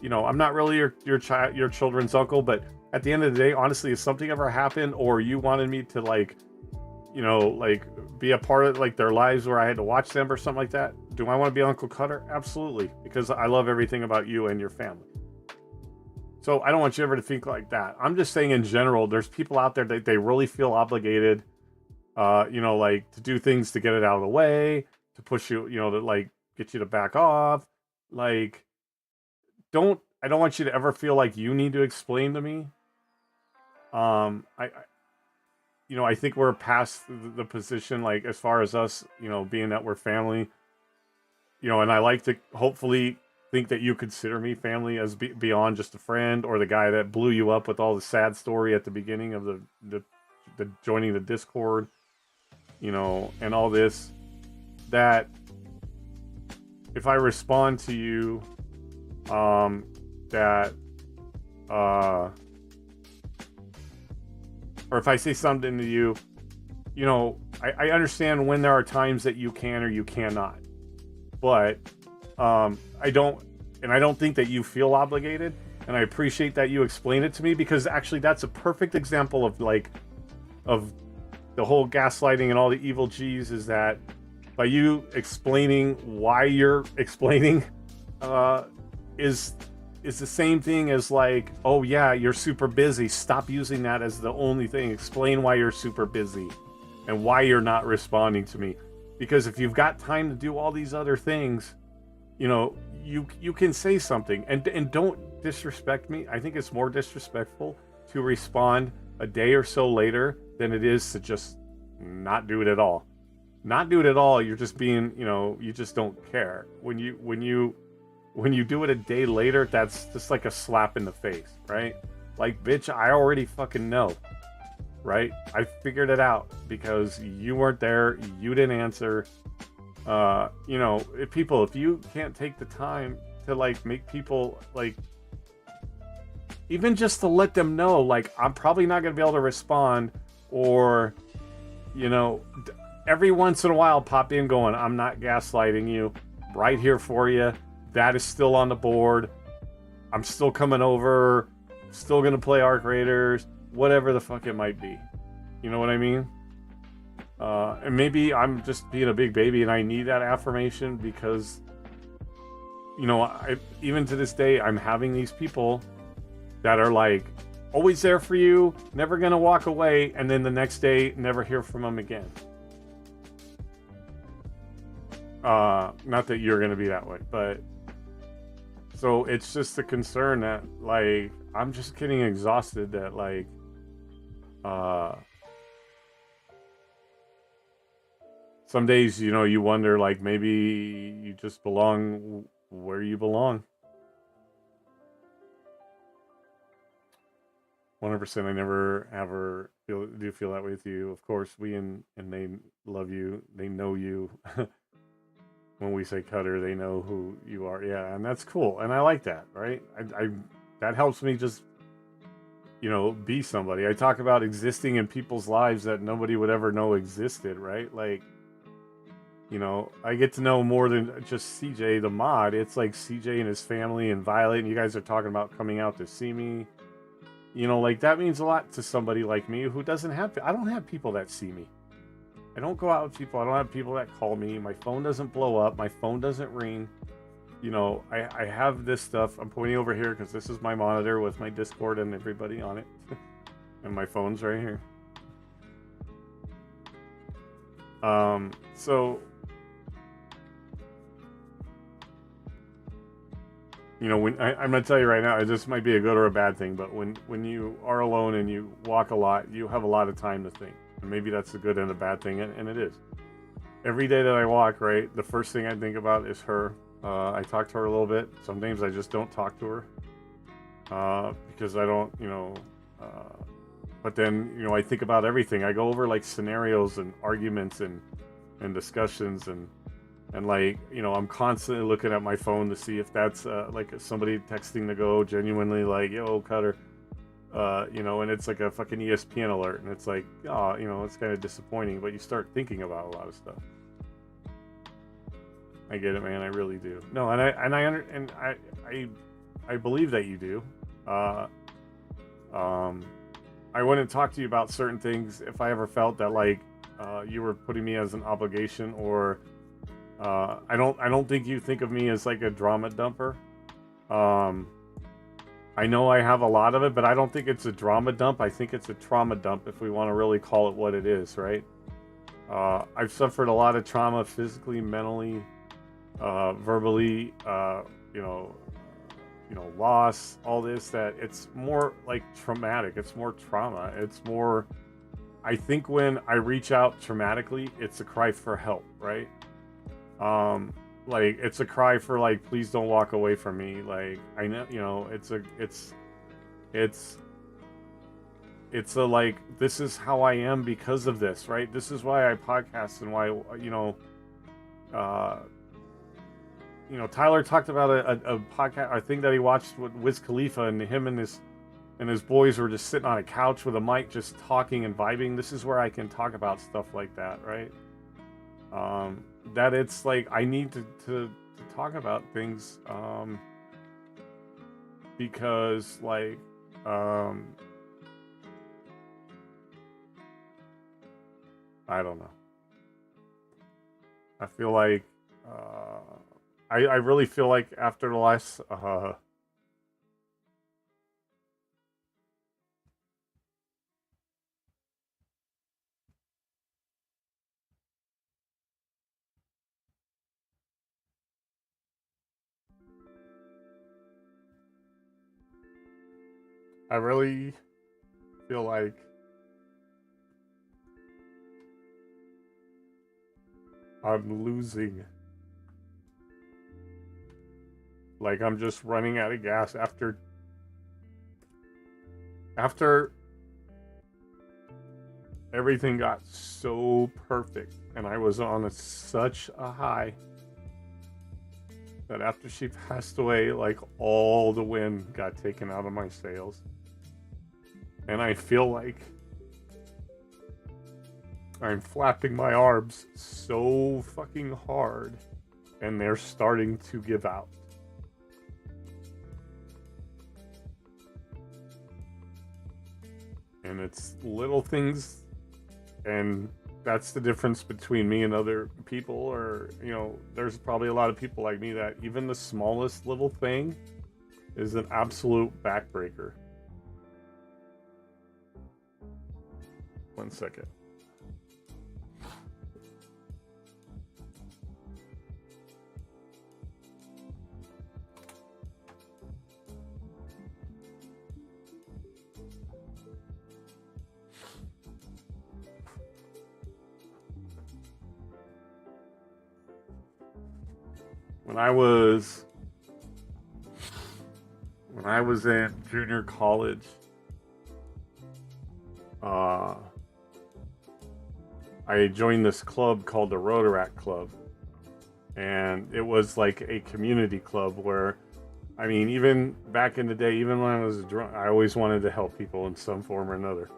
S2: I'm not really your children's uncle, but at the end of the day, honestly, if something ever happened or you wanted me to like be a part of like their lives where I had to watch them or something like that, do I want to be Uncle Cutter? Absolutely, because I love everything about you and your family. So I don't want you ever to think like that. I'm just saying in general, there's people out there that they really feel obligated, like to do things to get it out of the way, to push you, to like get you to back off. Like, I don't want you to ever feel like you need to explain to me. I think we're past the position, like, as far as us, being that we're family, and I like to hopefully think that you consider me family as beyond just a friend or the guy that blew you up with all the sad story at the beginning of the joining the Discord, and all this, that if I respond to you, or if I say something to you, I understand when there are times that you can or you cannot, but I don't think that you feel obligated, and I appreciate that you explain it to me, because actually that's a perfect example of the whole gaslighting and all the evil G's, is that by you explaining why you're explaining is the same thing as like, oh yeah, you're super busy. Stop using that as the only thing. Explain why you're super busy and why you're not responding to me. Because if you've got time to do all these other things, you know, you can say something, and don't disrespect me. I think it's more disrespectful to respond a day or so later than it is to just not do it at all. Not do it at all, you're just being, you know, you just don't care. When you do it a day later, that's just like a slap in the face, right? Like, bitch, I already fucking know, right? I figured it out because you weren't there, you didn't answer. You know, if you can't take the time to like make people like, even just to let them know, like, I'm probably not gonna be able to respond, or, you know, every once in a while pop in going, I'm not gaslighting you, right here for you. That is still on the board. I'm still coming over, still gonna play Arc Raiders, whatever the fuck it might be. You know what I mean? And maybe I'm just being a big baby and I need that affirmation, because, you know, even to this day, I'm having these people that are like, always there for you, never gonna walk away, and then the next day, never hear from them again. Not that you're gonna be that way, but so it's just a concern that, like, I'm just getting exhausted that, like, some days, you know, you wonder, like, maybe you just belong where you belong. 100%. I never ever feel that way with you. Of course, we and they love you. They know you. When we say Cutter, they know who you are. Yeah, and that's cool. And I like that, right? I that helps me just, you know, be somebody. I talk about existing in people's lives that nobody would ever know existed, right? Like, you know, I get to know more than just CJ the mod. It's like CJ and his family and Violet, and you guys are talking about coming out to see me. You know, like, that means a lot to somebody like me who doesn't have... I don't have people that see me. I don't go out with people. I don't have people that call me. My phone doesn't blow up. My phone doesn't ring. You know, I have this stuff. I'm pointing over here because this is my monitor with my Discord and everybody on it. And my phone's right here. So... You know, when I'm going to tell you right now, this might be a good or a bad thing, but when you are alone and you walk a lot, you have a lot of time to think. And maybe that's a good and a bad thing, and it is. Every day that I walk, right, the first thing I think about is her. I talk to her a little bit. Sometimes I just don't talk to her because I don't, you know, but then, you know, I think about everything. I go over, like, scenarios and arguments and discussions, and like, you know, I'm constantly looking at my phone to see if that's like somebody texting to go genuinely like, yo, Cutter, you know, and it's like a fucking ESPN alert, and it's like, oh, you know, it's kind of disappointing, but you start thinking about a lot of stuff. I get it, man. I really do. No, and I believe that you do. I wouldn't talk to you about certain things if I ever felt that, like, you were putting me as an obligation, or I don't think you think of me as like a drama dumper. I know I have a lot of it, but I don't think it's a drama dump. I think it's a trauma dump, if we want to really call it what it is, right? I've suffered a lot of trauma physically, mentally, verbally, you know, loss, all this, that it's more like traumatic. It's more trauma. It's more, I think when I reach out traumatically, it's a cry for help, right? Like, it's a cry for, like, please don't walk away from me. Like, I know, you know, it's a like, this is how I am because of this, right? This is why I podcast, and why, you know, Tyler talked about a podcast, I think, that he watched with Wiz Khalifa, and him and and his boys were just sitting on a couch with a mic, just talking and vibing. This is where I can talk about stuff like that, right? That it's like I need to talk about things because like I don't know. I feel like I really feel like after the last I really feel like I'm losing. Like I'm just running out of gas after everything got so perfect and I was on such a high that after she passed away, like all the wind got taken out of my sails. And I feel like I'm flapping my arms so fucking hard and they're starting to give out. And it's little things, and that's the difference between me and other people. Or, you know, there's probably a lot of people like me that even the smallest little thing is an absolute backbreaker. 1 second. When I was in junior college, I joined this club called the Rotaract Club, and it was like a community club where, I mean, even back in the day, even when I was drunk, I always wanted to help people in some form or another.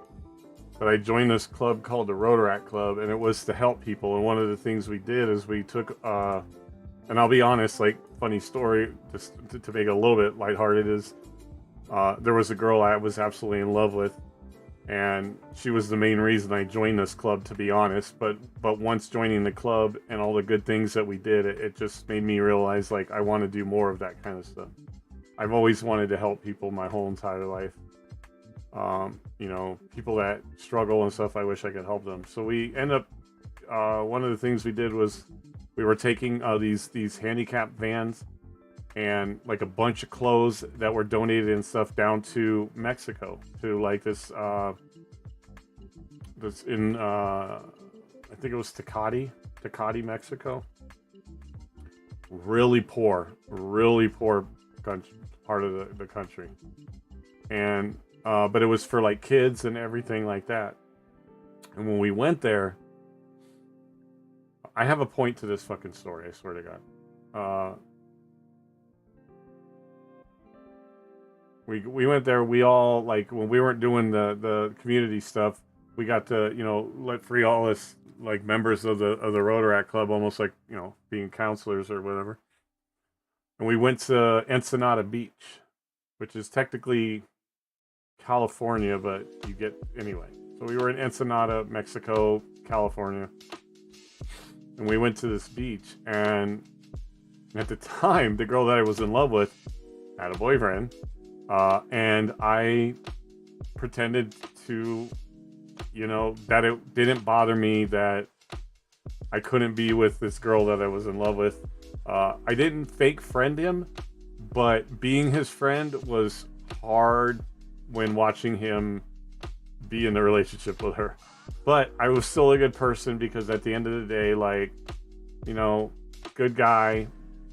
S2: But I joined this club called the Rotaract Club, and it was to help people. And one of the things we did is we took, and I'll be honest, like, funny story, just to make it a little bit lighthearted, is there was a girl I was absolutely in love with, and she was the main reason I joined this club, to be honest. But once joining the club and all the good things that we did, it just made me realize, like, I want to do more of that kind of stuff. I've always wanted to help people my whole entire life. You know, people that struggle and stuff, I wish I could help them. So we end up, one of the things we did was we were taking these handicap vans and like a bunch of clothes that were donated and stuff down to Mexico, to like this in I think it was Tecate, Mexico. Really poor country, part of the country, and but it was for like kids and everything like that. And when we went there, I have a point to this fucking story, I swear to God. We went there, we all, like, when we weren't doing the community stuff, we got to, you know, let free all us, like, members of the Rotaract Club, almost like, you know, being counselors or whatever. And we went to Ensenada Beach, which is technically California, but you get, anyway. So we were in Ensenada, Mexico, California. And we went to this beach, and at the time, the girl that I was in love with had a boyfriend, and I pretended to, you know, that it didn't bother me that I couldn't be with this girl that I was in love with. I didn't fake friend him, but being his friend was hard when watching him be in a relationship with her. But I was still a good person, because at the end of the day, like, you know, good guy,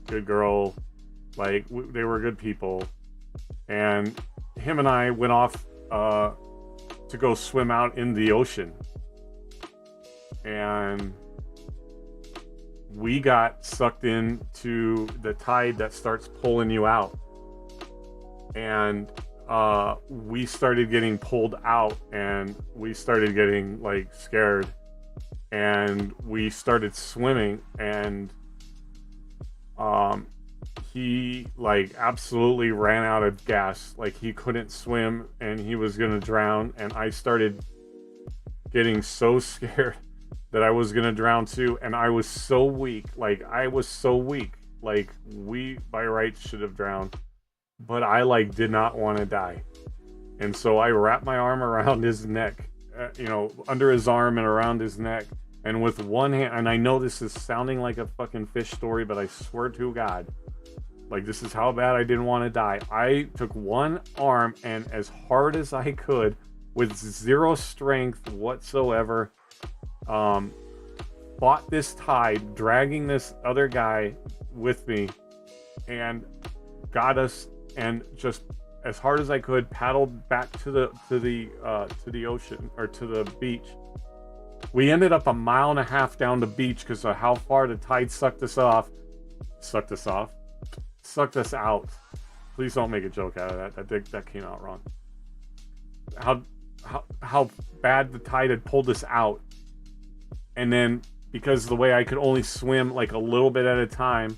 S2: good girl, like, they were good people. And him and I went off to go swim out in the ocean. And we got sucked into the tide that starts pulling you out. And we started getting pulled out, and we started getting like scared, and we started swimming, and he like absolutely ran out of gas. Like he couldn't swim and he was gonna drown, and I started getting so scared that I was gonna drown too, and I was so weak. Like we by rights should have drowned, but I like did not want to die. And so I wrapped my arm around his neck, under his arm and around his neck, and with one hand, and I know this is sounding like a fucking fish story, but I swear to God, like this is how bad I didn't want to die. I took one arm and as hard as I could, with zero strength whatsoever, fought this tide, dragging this other guy with me, and got us, and just as hard as I could paddled back to the ocean, or to the beach. We ended up 1.5 miles down the beach because of how far the tide sucked us out. Please don't make a joke out of that. That came out wrong. How bad the tide had pulled us out, and then because of the way I could only swim like a little bit at a time,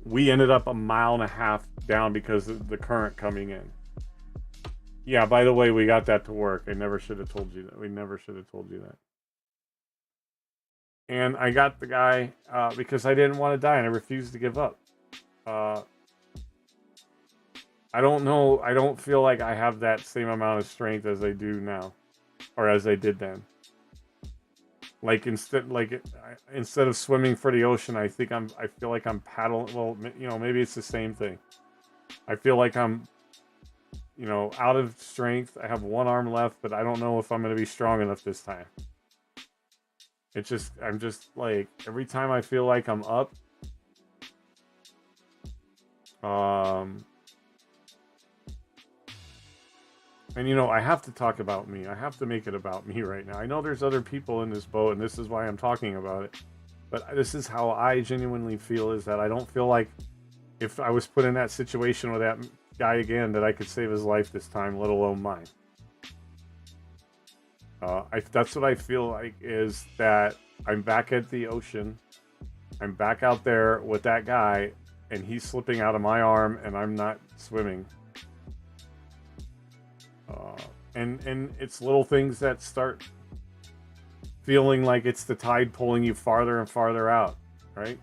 S2: we ended up 1.5 miles down because of the current coming in. Yeah, by the way, we got that to work. I never should have told you that. We never should have told you that. And I got the guy because I didn't want to die and I refused to give up. I don't know. I don't feel like I have that same amount of strength as I do now, or as I did then. Like instead of swimming for the ocean, I feel like I'm paddling. Well, maybe it's the same thing. I feel like I'm, out of strength. I have one arm left, but I don't know if I'm going to be strong enough this time. I'm just like, every time I feel like I'm up, and I have to talk about me. I have to make it about me right now. I know there's other people in this boat, and this is why I'm talking about it. But this is how I genuinely feel, is that I don't feel like if I was put in that situation with that guy again, that I could save his life this time, let alone mine. That's what I feel like, is that I'm back at the ocean. I'm back out there with that guy, and he's slipping out of my arm, and I'm not swimming. And it's little things that start feeling like it's the tide pulling you farther and farther out, right?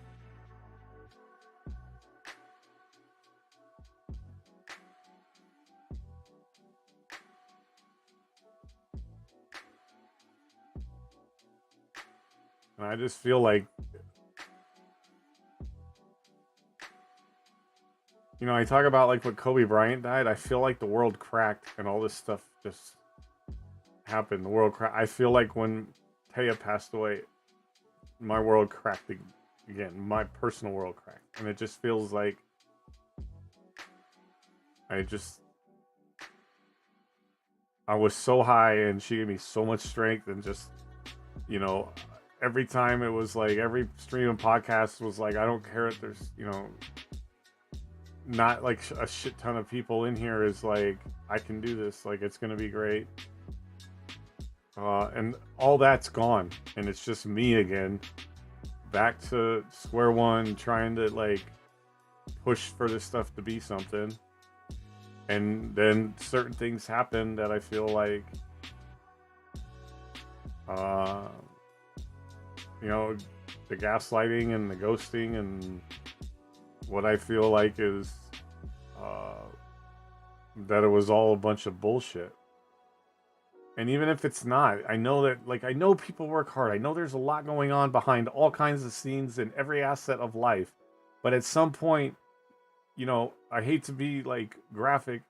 S2: And I just feel like, I talk about like when Kobe Bryant died. I feel like the world cracked and all this stuff just happened. The world cracked. I feel like when Taya passed away, my world cracked again. My personal world cracked. And it just feels like I was so high, and she gave me so much strength, and just, every time it was like, every stream and podcast was like, I don't care if there's, not like a shit ton of people in here, is like, I can do this, like it's gonna be great. And all that's gone, and it's just me again, back to square one, trying to like push for this stuff to be something. And then certain things happen that I feel like, the gaslighting and the ghosting, and what I feel like is that it was all a bunch of bullshit. And even if it's not, I know that, like, I know people work hard. I know there's a lot going on behind all kinds of scenes in every asset of life. But at some point, I hate to be like graphic,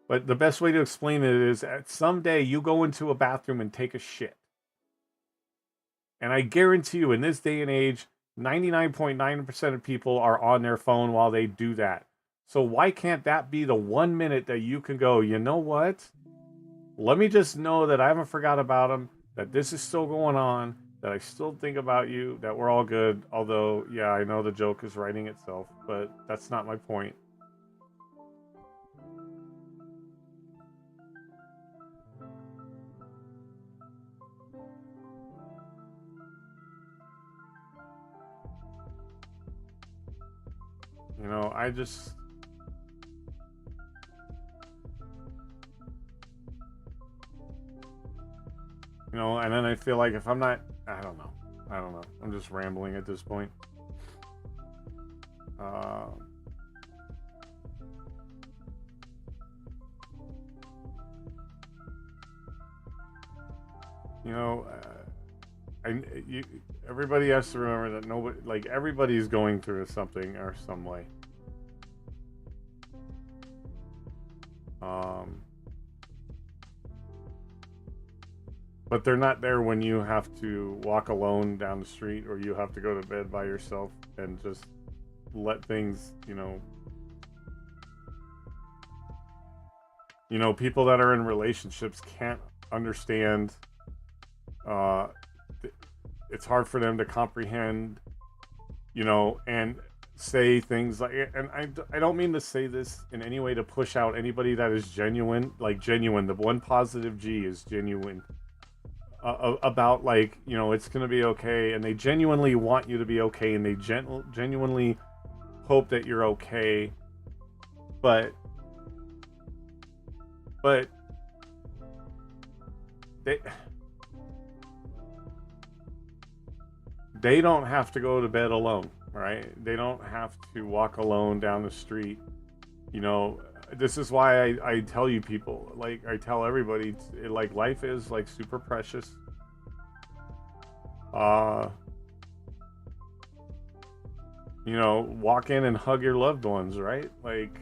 S2: but the best way to explain it is, at someday you go into a bathroom and take a shit. And I guarantee you, in this day and age, 99.9% of people are on their phone while they do that. So why can't that be the 1 minute that you can go, you know what? Let me just know that I haven't forgot about them, that this is still going on, that I still think about you, that we're all good. Although, yeah, I know the joke is writing itself, but that's not my point. You know, I just... You know, and then I feel like if I'm not... I don't know. I'm just rambling at this point. You know, everybody has to remember that nobody, like, everybody's going through something or some way. But they're not there when you have to walk alone down the street or you have to go to bed by yourself and just let things, you know, people that are in relationships can't understand. It's hard for them to comprehend, you know, and say things like, and I don't mean to say this in any way to push out anybody that is genuine, like genuine. The one positive G is genuine. About, like, you know, it's gonna be okay, and they genuinely want you to be okay, and they genuinely hope that you're okay, but they don't have to go to bed alone, right? They don't have to walk alone down the street. You know, this is why I tell you people, like, I tell everybody, like, life is, like, super precious. You know, walk in and hug your loved ones, right? Like,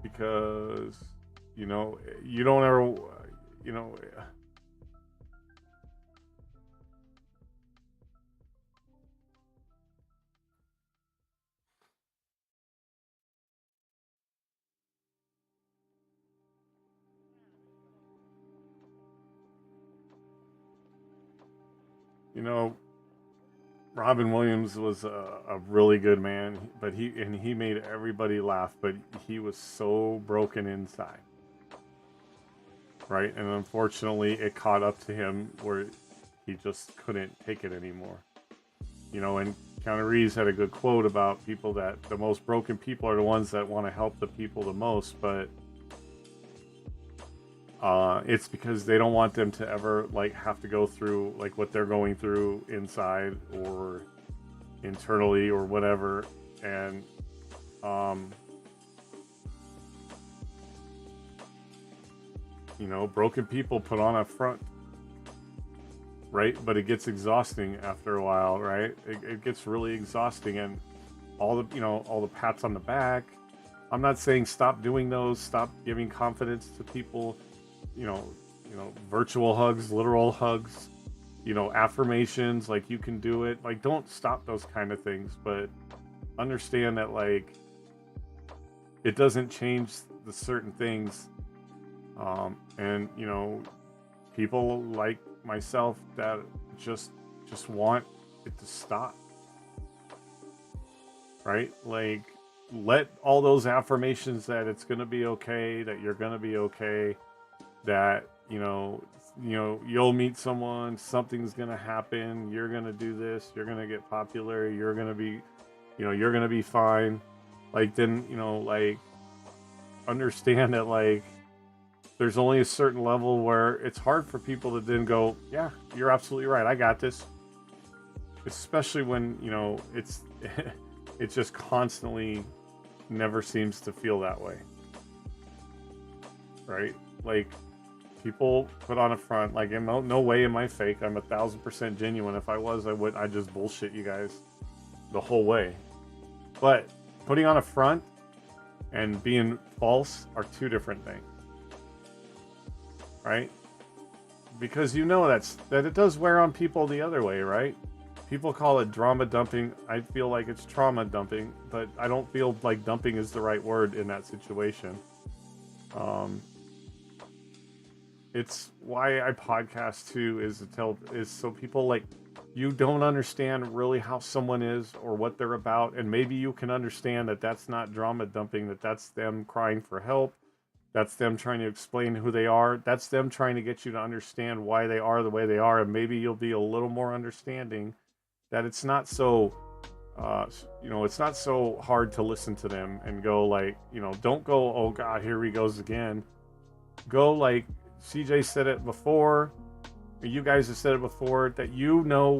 S2: because, you know, you don't ever, you know, Robin Williams was a really good man, but he made everybody laugh, but he was so broken inside, right? And unfortunately, it caught up to him where he just couldn't take it anymore. You know, and Keanu Reeves had a good quote about people that the most broken people are the ones that want to help the people the most, but it's because they don't want them to ever, like, have to go through, like, what they're going through inside or internally or whatever. And you know, broken people put on a front, right? But it gets exhausting after a while, right? It gets really exhausting, and all the pats on the back. I'm not saying stop doing those, stop giving confidence to people. You know, virtual hugs, literal hugs, you know, affirmations, like, you can do it. Like, don't stop those kind of things, but understand that, like, it doesn't change the certain things. And, you know, people like myself that just want it to stop, right? Like, let all those affirmations that it's going to be okay, that you're going to be okay, that, you know, you'll meet someone, something's going to happen, you're going to do this, you're going to get popular, you're going to be, you know, you're going to be fine. Like, then, you know, like, understand that, like, there's only a certain level where it's hard for people to then go, yeah, you're absolutely right, I got this. Especially when, you know, it's it just constantly never seems to feel that way, right? Like, people put on a front, like, in no way am I fake. I'm 1,000% genuine. If I was, I'd just bullshit you guys the whole way. But putting on a front and being false are two different things, right? Because you know that it does wear on people the other way, right? People call it drama dumping. I feel like it's trauma dumping, but I don't feel like dumping is the right word in that situation. It's why I podcast too, is so people, like, you don't understand really how someone is or what they're about, and maybe you can understand that that's not drama dumping, that's them crying for help, That's them trying to explain who they are. That's them trying to get you to understand why they are the way they are. And maybe you'll be a little more understanding that it's not so, it's not so hard to listen to them and go like, don't go, oh God, here he goes again. Go like CJ said it before. You guys have said it before, that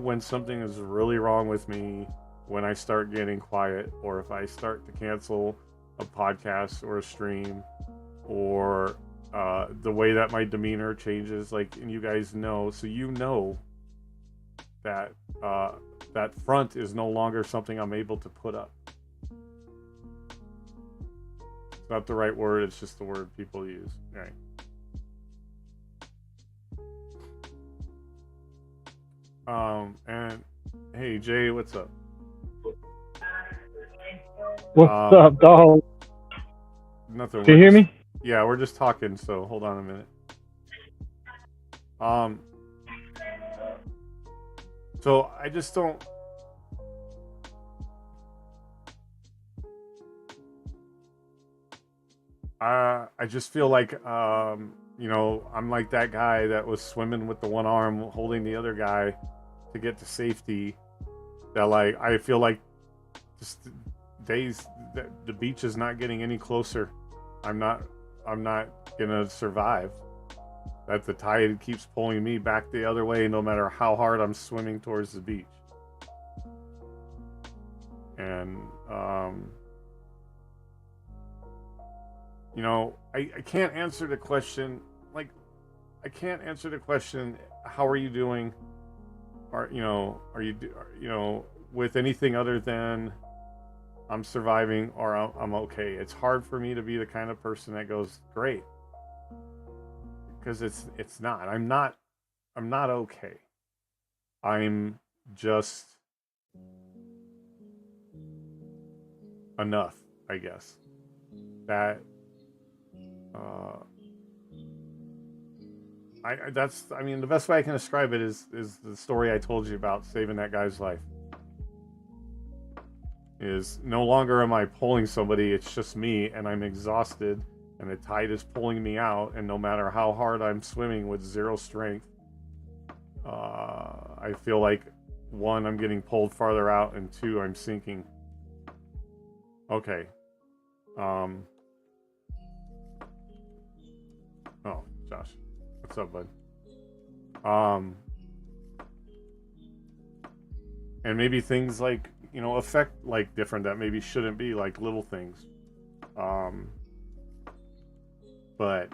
S2: when something is really wrong with me when I start getting quiet, or if I start to cancel a podcast or a stream, or the way that my demeanor changes, and you guys know, so that that front is no longer something I'm able to put up. It's not the right word, it's just the word people use, right? And hey Jay, what's up?
S4: What's up, dog?
S2: Nothing.
S4: Can you hear me?
S2: Yeah, we're just talking, so hold on a minute. So I just don't. I just feel like I'm like that guy that was swimming with the one arm holding the other guy to get to safety. That I feel like just days that the beach is not getting any closer. I'm not gonna survive. That the tide keeps pulling me back the other way no matter how hard I'm swimming towards the beach. And I can't answer the question. I can't answer the question, how are you doing? Are you with anything other than I'm surviving or I'm okay. It's hard for me to be the kind of person that goes great, because it's not. I'm not okay. I'm just enough, I guess. That the best way I can describe it is the story I told you about saving that guy's life. Is no longer am I pulling somebody, it's just me, and I'm exhausted, and the tide is pulling me out, and no matter how hard I'm swimming with zero strength, I feel like, one, I'm getting pulled farther out, and two, I'm sinking. Okay. Oh, Josh. What's up, bud? And maybe things affect different that maybe shouldn't be, little things. But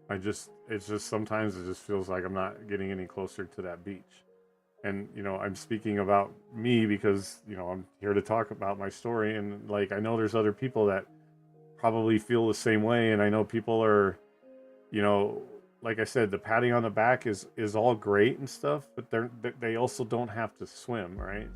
S2: it's just sometimes it just feels like I'm not getting any closer to that beach. And, I'm speaking about me because, I'm here to talk about my story. And I know there's other people that probably feel the same way. And I know people are, like I said, the patting on the back is all great and stuff, but they also don't have to swim, right?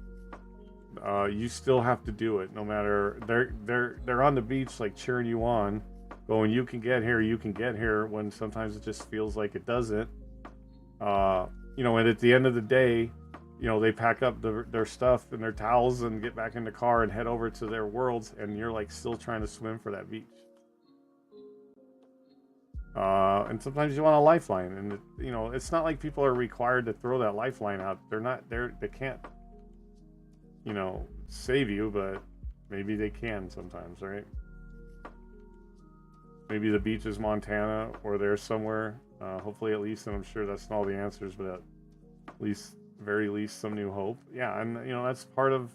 S2: You still have to do it, no matter they're on the beach cheering you on, going, you can get here, when sometimes it just feels like it doesn't. And at the end of the day, they pack up their stuff and their towels and get back in the car and head over to their worlds, and you're still trying to swim for that beach. And sometimes you want a lifeline, and it's not like people are required to throw that lifeline out. They can't, save you, but maybe they can sometimes, right? Maybe the beach is Montana, or there's somewhere, hopefully at least, and I'm sure that's not all the answers, but at least, very least, some new hope. Yeah, and that's part of,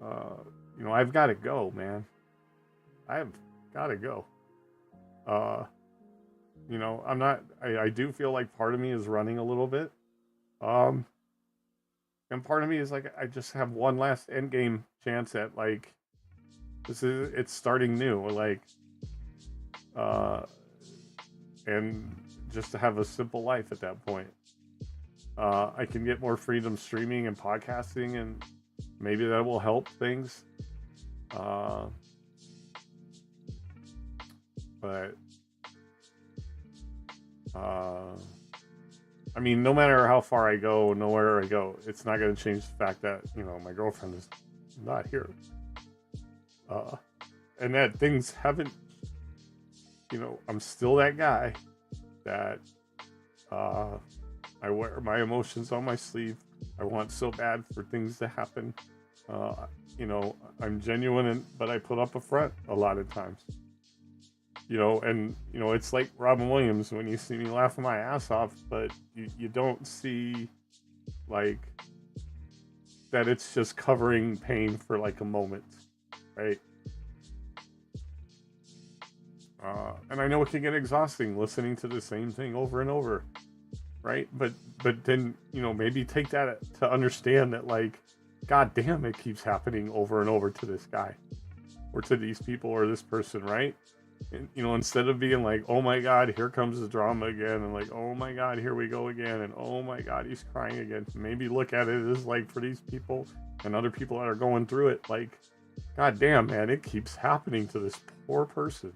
S2: I've got to go, man. I've got to go. I'm not, I do feel like part of me is running a little bit. And part of me is I just have one last end game chance at it's starting new, and just to have a simple life at that point. I can get more freedom streaming and podcasting, and maybe that will help things. But I mean, no matter how far I go, nowhere I go, it's not going to change the fact that, you know, my girlfriend is not here. And that things haven't, you know, I'm still that guy that I wear my emotions on my sleeve. I want so bad for things to happen. You know, I'm genuine, but I put up a front a lot of times. You know, and, you know, it's like Robin Williams when you see me laughing my ass off, but you don't see, like, that it's just covering pain for, like, a moment, right? And I know it can get exhausting listening to the same thing over and over, right? But then, you know, maybe take that to understand that, like, God damn, it keeps happening over and over to this guy or to these people or this person, right? And, you know, instead of being like, oh my God, here comes the drama again, and like, oh my God, here we go again, and oh my God, he's crying again. Maybe look at it as like, for these people and other people that are going through it, like, God damn, man, it keeps happening to this poor person,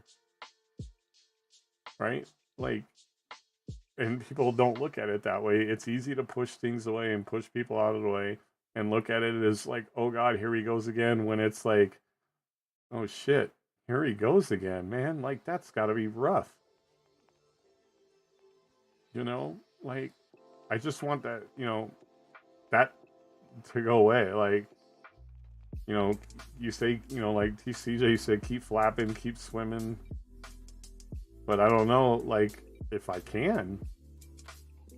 S2: right? Like, and people don't look at it that way. It's easy to push things away and push people out of the way and look at it as like, oh God, here he goes again, when it's like, oh shit, here he goes again, man. Like, that's got to be rough. You know, like, I just want that, you know, that to go away. Like, you know, you say, you know, like TCJ said, keep flapping, keep swimming. But I don't know, like, if I can.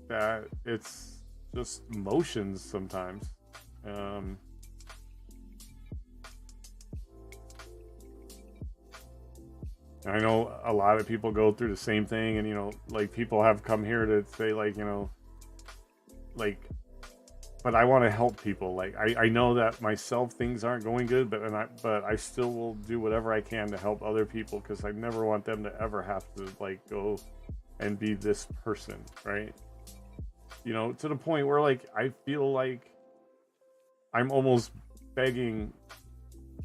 S2: That it's just emotions sometimes. I know a lot of people go through the same thing, and, you know, like, people have come here to say, like, you know, like, but I want to help people. Like, I know that myself, things aren't going good, but I still will do whatever I can to help other people, because I never want them to ever have to, like, go and be this person, right? You know, to the point where, like, I feel like I'm almost begging,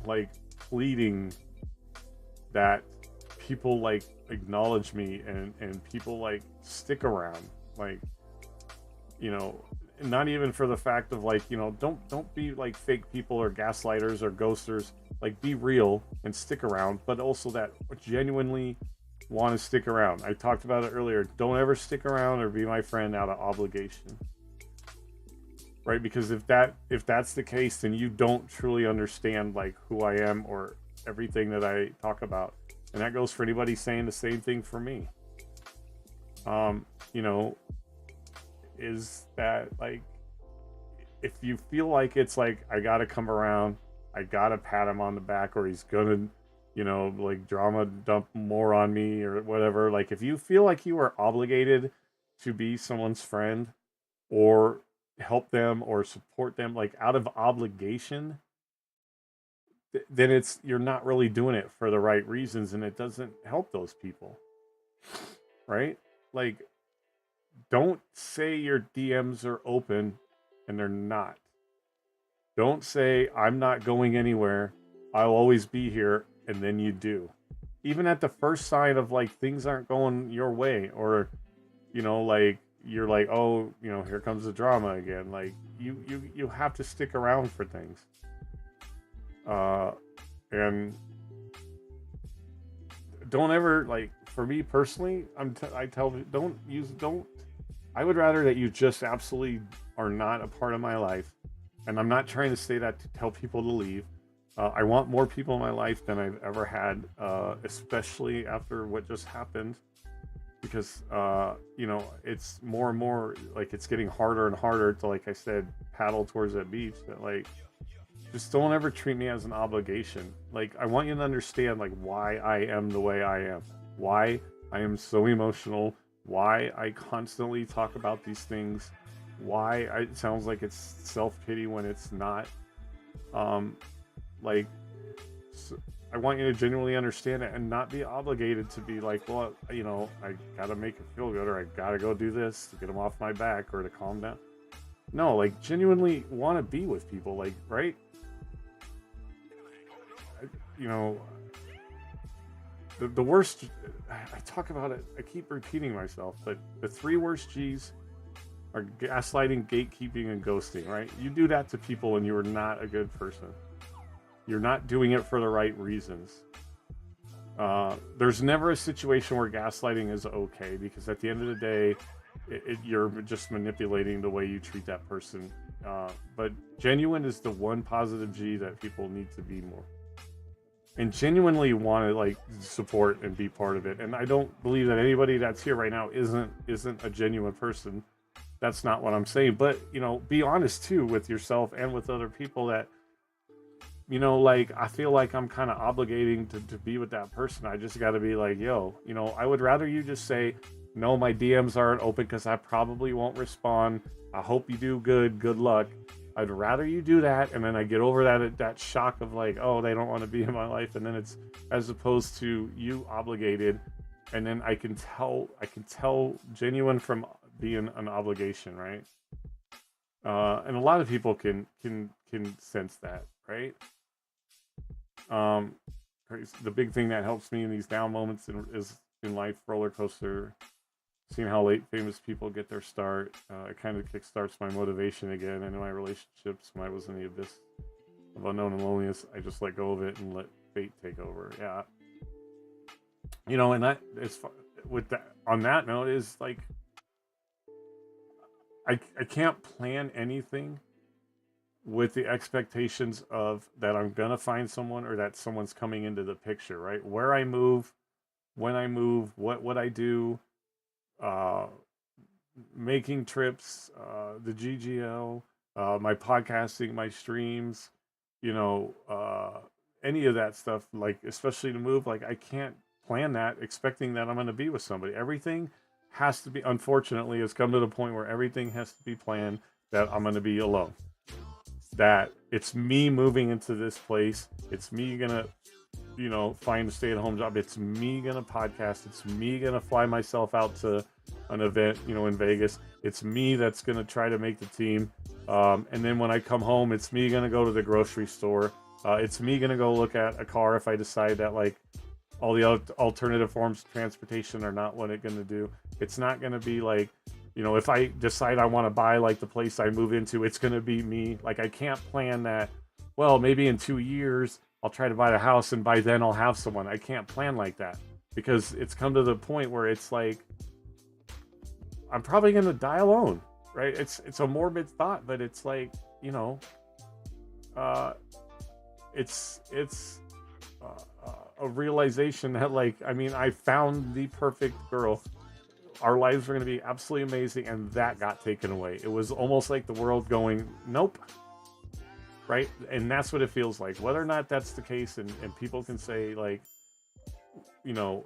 S2: like, pleading that people, like, acknowledge me and people, like, stick around. Like, you know, not even for the fact of, like, you know, don't be like fake people or gaslighters or ghosters. Like, be real and stick around, but also that genuinely want to stick around. I talked about it earlier. Don't ever stick around or be my friend out of obligation, right? Because if that's the case, then you don't truly understand, like, who I am or everything that I talk about. And that goes for anybody saying the same thing for me. You know, is that, like, if you feel like it's like, I gotta come around, I gotta pat him on the back, or he's gonna, you know, like, drama dump more on me or whatever. Like, if you feel like you are obligated to be someone's friend or help them or support them, like, out of obligation, then you're not really doing it for the right reasons, and it doesn't help those people, right? Like, don't say your DMs are open and they're not. Don't say, I'm not going anywhere, I'll always be here, and then you do. Even at the first sign of, like, things aren't going your way, or, you know, like, you're like, oh, you know, here comes the drama again. Like, you have to stick around for things. And don't ever, like, for me personally, I tell don't. I would rather that you just absolutely are not a part of my life. And I'm not trying to say that to tell people to leave. I want more people in my life than I've ever had, especially after what just happened. Because, you know, it's more and more, like, it's getting harder and harder to, like I said, paddle towards that beach. That, like, just don't ever treat me as an obligation. Like, I want you to understand, like, why I am the way I am. Why I am so emotional. Why I constantly talk about these things. Why it sounds like it's self-pity when it's not. Like, so I want you to genuinely understand it and not be obligated to be like, well, you know, I gotta make it feel good, or I gotta go do this to get them off my back or to calm down. No, like, genuinely want to be with people, like, right? You know, the worst, I talk about it, I keep repeating myself, but the 3 worst G's are gaslighting, gatekeeping, and ghosting, right? You do that to people and you are not a good person. You're not doing it for the right reasons. There's never a situation where gaslighting is okay, because at the end of the day, you're just manipulating the way you treat that person. But genuine is the one positive G that people need to be more. And genuinely want to like support and be part of it. And I don't believe that anybody that's here right now isn't a genuine person. That's not what I'm saying. But, you know, be honest too with yourself and with other people that, you know, like, I feel like I'm kind of obligating to be with that person. I just got to be like, yo, you know, I would rather you just say, no, my DMs aren't open because I probably won't respond. I hope you do good. Good luck. I'd rather you do that, and then I get over that shock of like, oh, they don't want to be in my life, and then it's as opposed to you obligated, and then I can tell genuine from being an obligation, right? And a lot of people can sense that, right? The big thing that helps me in these down moments is in life roller coaster. Seeing how late famous people get their start, it kind of kickstarts my motivation again. And in my relationships, when I was in the abyss of unknown and loneliness, I just let go of it and let fate take over. Yeah, you know, and that is with that. On that note, is like I can't plan anything with the expectations of that I'm gonna find someone or that someone's coming into the picture. Right, where I move, when I move, what I do. Making trips, the GGL, my podcasting, my streams, you know, any of that stuff, like especially to move, like I can't plan that expecting that I'm going to be with somebody. Everything has to be, unfortunately, it's come to the point where everything has to be planned that I'm going to be alone. That it's me moving into this place. It's me going to, you know, find a stay-at-home job. It's me gonna podcast. It's me gonna fly myself out to an event, you know, in Vegas. It's me that's gonna try to make the team. And then when I come home, it's me gonna go to the grocery store. It's me gonna go look at a car if I decide that like all the alternative forms of transportation are not what it's gonna do. It's not gonna be like, you know, if I decide I want to buy like the place I move into, it's gonna be me. Like I can't plan that. Well, maybe in 2 years I'll try to buy a house and by then I'll have someone. I can't plan like that because it's come to the point where it's like, I'm probably going to die alone, right? It's a morbid thought, but it's like, you know, it's a realization that like, I mean, I found the perfect girl. Our lives were going to be absolutely amazing. And that got taken away. It was almost like the world going, nope. Right? And that's what it feels like. Whether or not that's the case, and people can say, like, you know,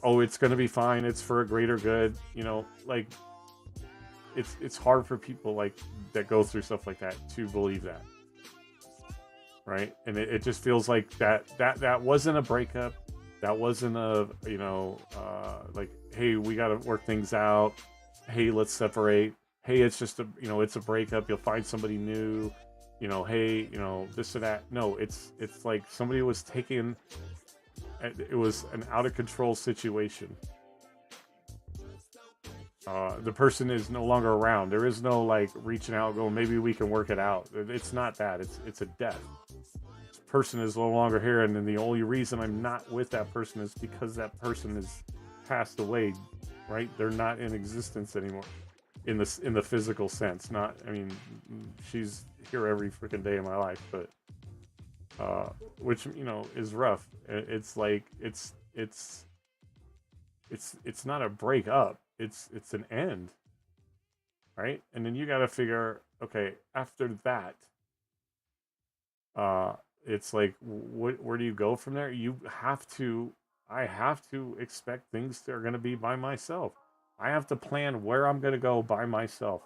S2: oh, it's going to be fine. It's for a greater good. You know, like, it's hard for people, like, that go through stuff like that to believe that. Right? And it just feels like that wasn't a breakup. That wasn't a, you know, like, hey, we got to work things out. Hey, let's separate. Hey, it's just a, you know, it's a breakup. You'll find somebody new. You know, hey, you know, this or that. No, it's like somebody was taken. It was an out of control situation. The person is no longer around. There is no like reaching out, going, maybe we can work it out. It's not that. It's a death. This person is no longer here, and then the only reason I'm not with that person is because that person has passed away. Right? They're not in existence anymore. In the physical sense, not. I mean, she's here every freaking day of my life, but which, you know, is rough. It's like it's not a break up. It's an end, right? And then you got to figure, okay, after that, it's like, where do you go from there? I have to expect things that are going to be by myself. I have to plan where I'm going to go by myself.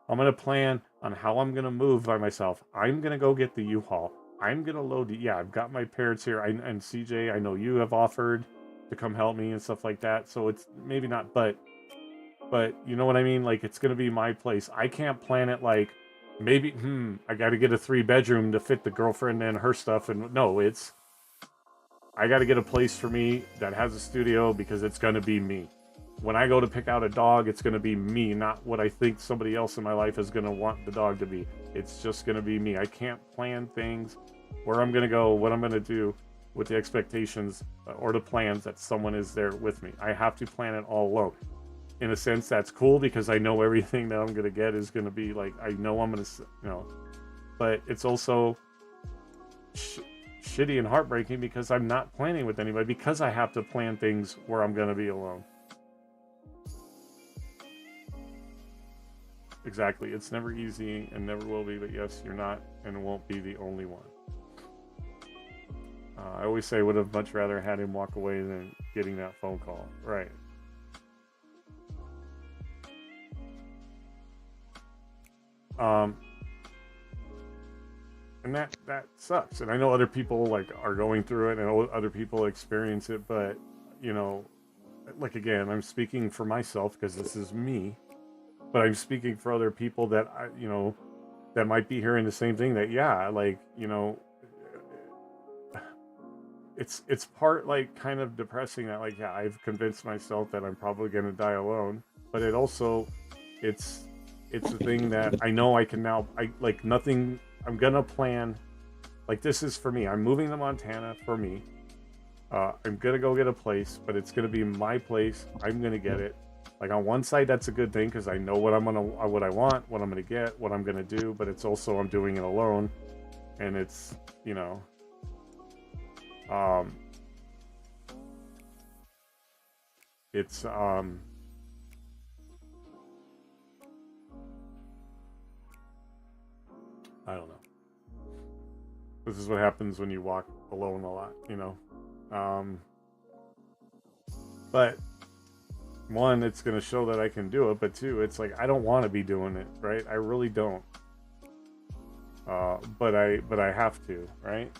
S2: I'm going to plan on how I'm going to move by myself. I'm going to go get the U-Haul. I'm going to load the... Yeah, I've got my parents here. And CJ, I know you have offered to come help me and stuff like that. So it's maybe not, but you know what I mean? Like, it's going to be my place. I can't plan it like, maybe, I got to get a 3-bedroom to fit the girlfriend and her stuff. And no, I got to get a place for me that has a studio because it's going to be me. when I go to pick out a dog, it's going to be me, not what I think somebody else in my life is going to want the dog to be. It's just going to be me. I can't plan things, where I'm going to go, what I'm going to do, with the expectations or the plans that someone is there with me. I have to plan it all alone. In a sense, that's cool because I know everything that I'm going to get is going to be like, I know I'm going to, you know, but it's also shitty and heartbreaking because I'm not planning with anybody, because I have to plan things where I'm going to be alone. Exactly. It's never easy and never will be, but yes, you're not and won't be the only one. I always say I would have much rather had him walk away than getting that phone call. Right. And that sucks. And I know other people like are going through it and other people experience it, but you know, like again, I'm speaking for myself because this is me, but I'm speaking for other people that you know, that might be hearing the same thing, that yeah, like, you know, it's part like kind of depressing that like, yeah, I've convinced myself that I'm probably going to die alone, but it also, it's a thing that I know I can now, like nothing, I'm going to plan, like this is for me. I'm moving to Montana for me. I'm going to go get a place, but it's going to be my place. I'm going to get it. Like on one side, that's a good thing because I know what I want, what I'm going to get, what I'm going to do, but it's also, I'm doing it alone. And it's, you know, it's, I don't know. This is what happens when you walk alone a lot, you know? But one, it's going to show that I can do it, but two, it's like, I don't want to be doing it, right? I really don't. But I have to, right?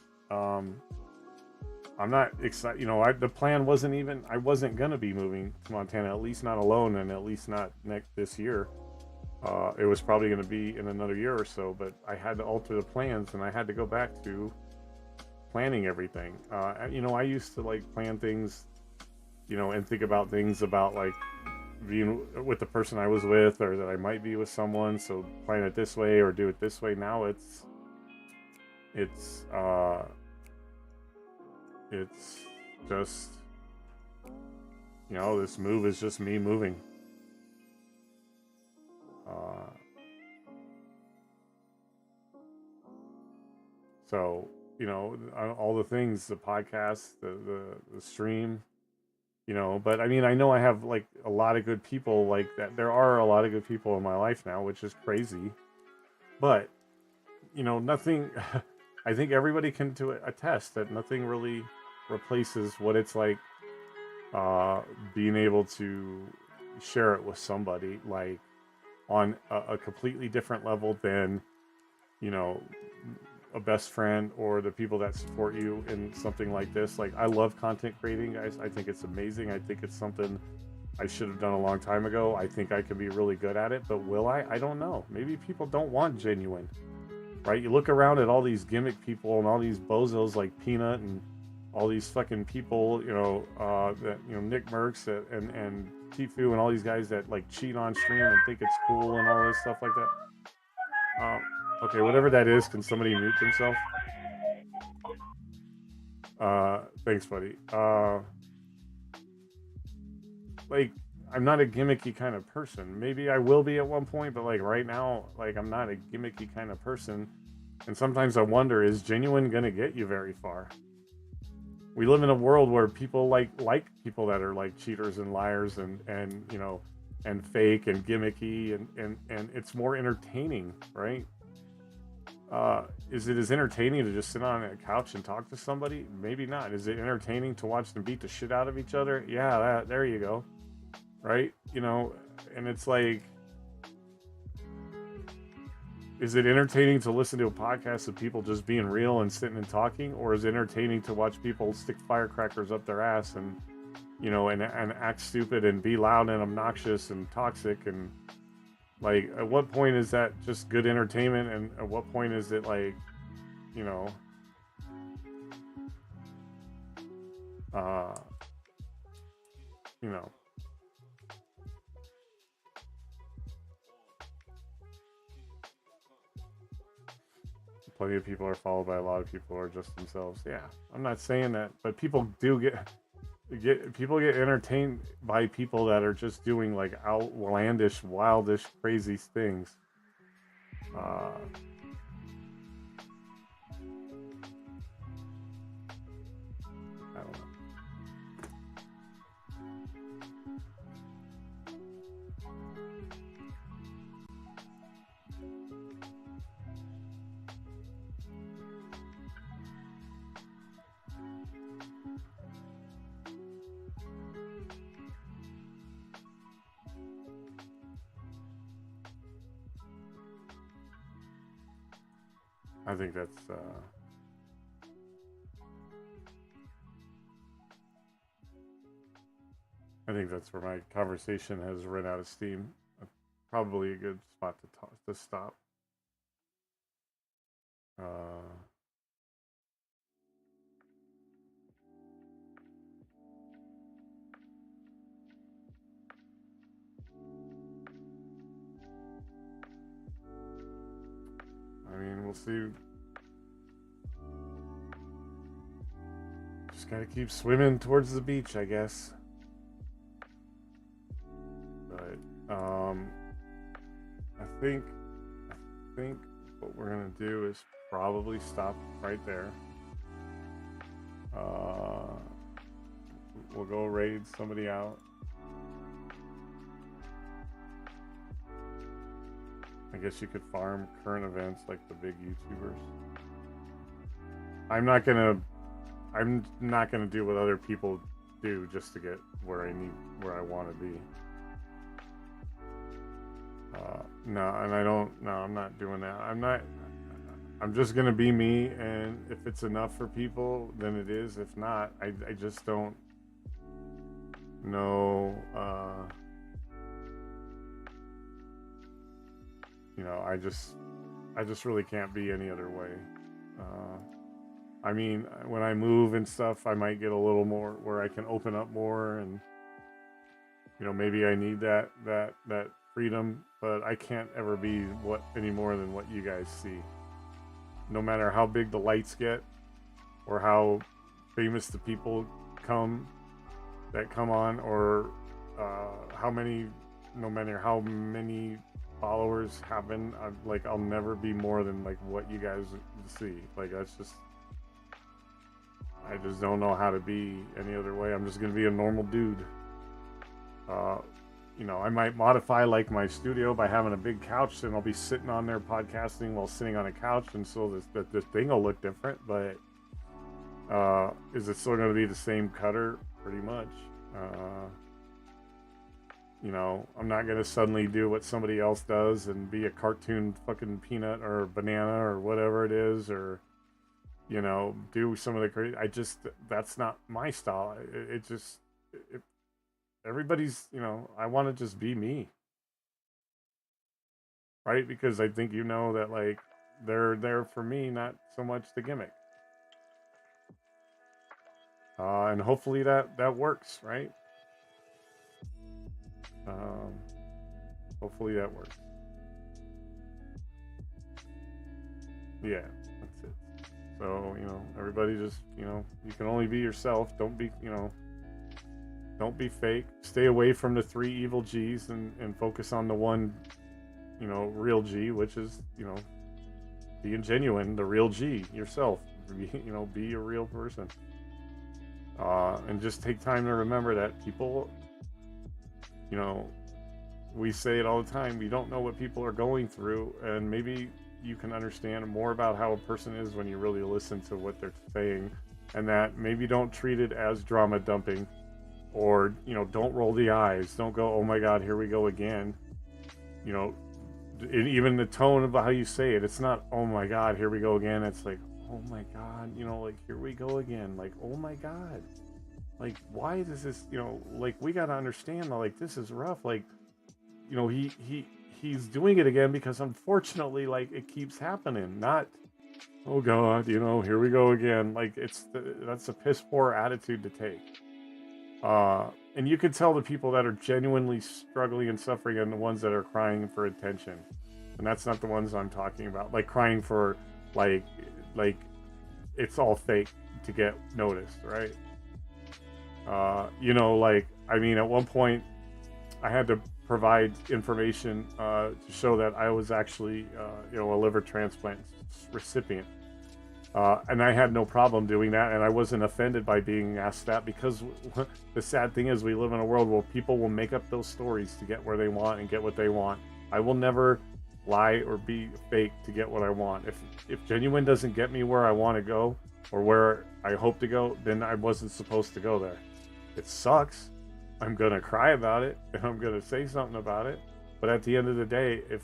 S2: I'm not excited, you know, the plan wasn't even, I wasn't going to be moving to Montana, at least not alone, and at least not this year. It was probably going to be in another year or so, but I had to alter the plans and I had to go back to planning everything. You know, I used to like plan things, you know, and think about things about like being with the person I was with, or that I might be with someone. So plan it this way or do it this way. Now it's just, you know, this move is just me moving. So, you know, all the things, the podcast, the stream, you know, but I mean, I know I have like a lot of good people like that. There are a lot of good people in my life now, which is crazy, but you know, nothing, I think everybody can attest that nothing really replaces what it's like, being able to share it with somebody like on a completely different level than, you know, a best friend or the people that support you in something like this. Like, I love content creating, guys. I think it's amazing. I think it's something I should have done a long time ago. I think I can be really good at it, but will I? I don't know. Maybe people don't want genuine, right? You look around at all these gimmick people and all these bozos like Peanut and all these fucking people, you know, that, you know, Nick Merckx and Tifu and all these guys that like cheat on stream and think it's cool and all this stuff like that. Okay, whatever that is, can somebody mute themselves? Thanks, buddy. Like, I'm not a gimmicky kind of person. Maybe I will be at one point, but like right now, like I'm not a gimmicky kind of person. And sometimes I wonder, is genuine gonna get you very far? We live in a world where people like people that are like cheaters and liars and you know, and fake and gimmicky and it's more entertaining, right? Is it as entertaining to just sit on a couch and talk to somebody? Maybe not. Is it entertaining to watch them beat the shit out of each other? Yeah, there you go. Right? You know, and it's like, is it entertaining to listen to a podcast of people just being real and sitting and talking? Or is it entertaining to watch people stick firecrackers up their ass and, you know, and act stupid and be loud and obnoxious and toxic? And like, at what point is that just good entertainment? And at what point is it like, you know, plenty of people are followed by a lot of people who are just themselves. Yeah, I'm not saying that, but people do get entertained by people that are just doing like outlandish, wildish, crazy things. I don't know. I think that's where my conversation has run out of steam. Probably a good spot to stop. I mean, we'll see. Just gotta keep swimming towards the beach, I guess. But I think what we're gonna do is probably stop right there. We'll go raid somebody out. I guess you could farm current events like the big YouTubers. I'm not gonna do what other people do just to get where I want to be. No, and I'm not doing that. I'm just gonna be me, and if it's enough for people, then it is. If not, I just don't know. I just really can't be any other way. I mean, when I move and stuff, I might get a little more where I can open up more, and maybe I need that freedom, but I can't ever be any more than what you guys see. No matter how big the lights get, or how famous the people come on, or no matter how many followers happen, I'll never be more than like what you guys see. Like I just don't know how to be any other way. I'm just gonna be a normal dude. I might modify like my studio by having a big couch, and I'll be sitting on there podcasting while sitting on a couch, and so this thing will look different. But is it still gonna be the same cutter? Pretty much. I'm not going to suddenly do what somebody else does and be a cartoon fucking peanut or banana or whatever it is, or, do some of the crazy. That's not my style. Everybody's, I want to just be me. Right? Because I think that, like, they're there for me, not so much the gimmick. And hopefully that works, right? Hopefully that works. Yeah, that's it. So, everybody just, you can only be yourself. Don't be fake. Stay away from the 3 evil G's and focus on the one, real G, which is, being genuine, the real G, yourself. Be a real person. And just take time to remember that people, we say it all the time, we don't know what people are going through, and maybe you can understand more about how a person is when you really listen to what they're saying, and that maybe don't treat it as drama dumping, or, don't roll the eyes, don't go, oh my God, here we go again. Even the tone of how you say it, it's not, oh my God, here we go again. It's like, oh my God, like, here we go again. Like, oh my God. Like, why does this, like, we got to understand, like, this is rough. Like, he's doing it again because unfortunately, like, it keeps happening. Not, oh God, here we go again. Like, that's a piss poor attitude to take. And you could tell the people that are genuinely struggling and suffering and the ones that are crying for attention. And that's not the ones I'm talking about. Like, crying for like it's all fake to get noticed, right? You know, like, I mean, at one point I had to provide information to show that I was actually, you know, a liver transplant recipient. And I had no problem doing that, and I wasn't offended by being asked that, because the sad thing is we live in a world where people will make up those stories to get where they want and get what they want. I will never lie or be fake to get what I want. If Genuine doesn't get me where I want to go or where I hope to go, then I wasn't supposed to go there. It sucks. I'm gonna cry about it and I'm gonna say something about it. But at the end of the day, if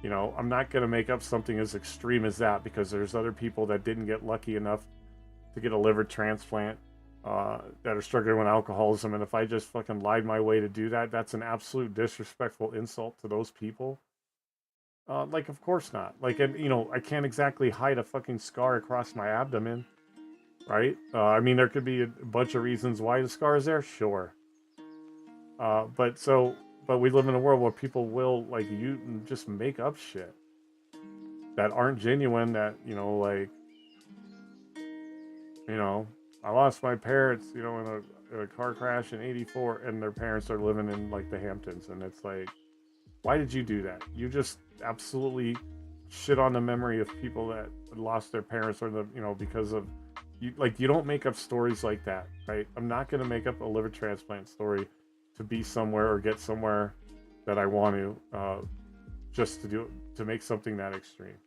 S2: you know, I'm not gonna make up something as extreme as that, because there's other people that didn't get lucky enough to get a liver transplant that are struggling with alcoholism. And if I just fucking lied my way to do that, that's an absolute disrespectful insult to those people. Like, of course not. Like, and you know, I can't exactly hide a fucking scar across my abdomen, right? I mean, there could be a bunch of reasons why the scar is there, sure. But we live in a world where people will, like, you just make up shit that aren't genuine, that, you know, like, you know, I lost my parents, you know, in a car crash in '84, and their parents are living in, like, the Hamptons, and it's like, why did you do that? You just absolutely shit on the memory of people that lost their parents, or the, you know, because of, you, like, you don't make up stories like that, right? I'm not going to make up a liver transplant story to be somewhere or get somewhere that I want to, just to make something that extreme.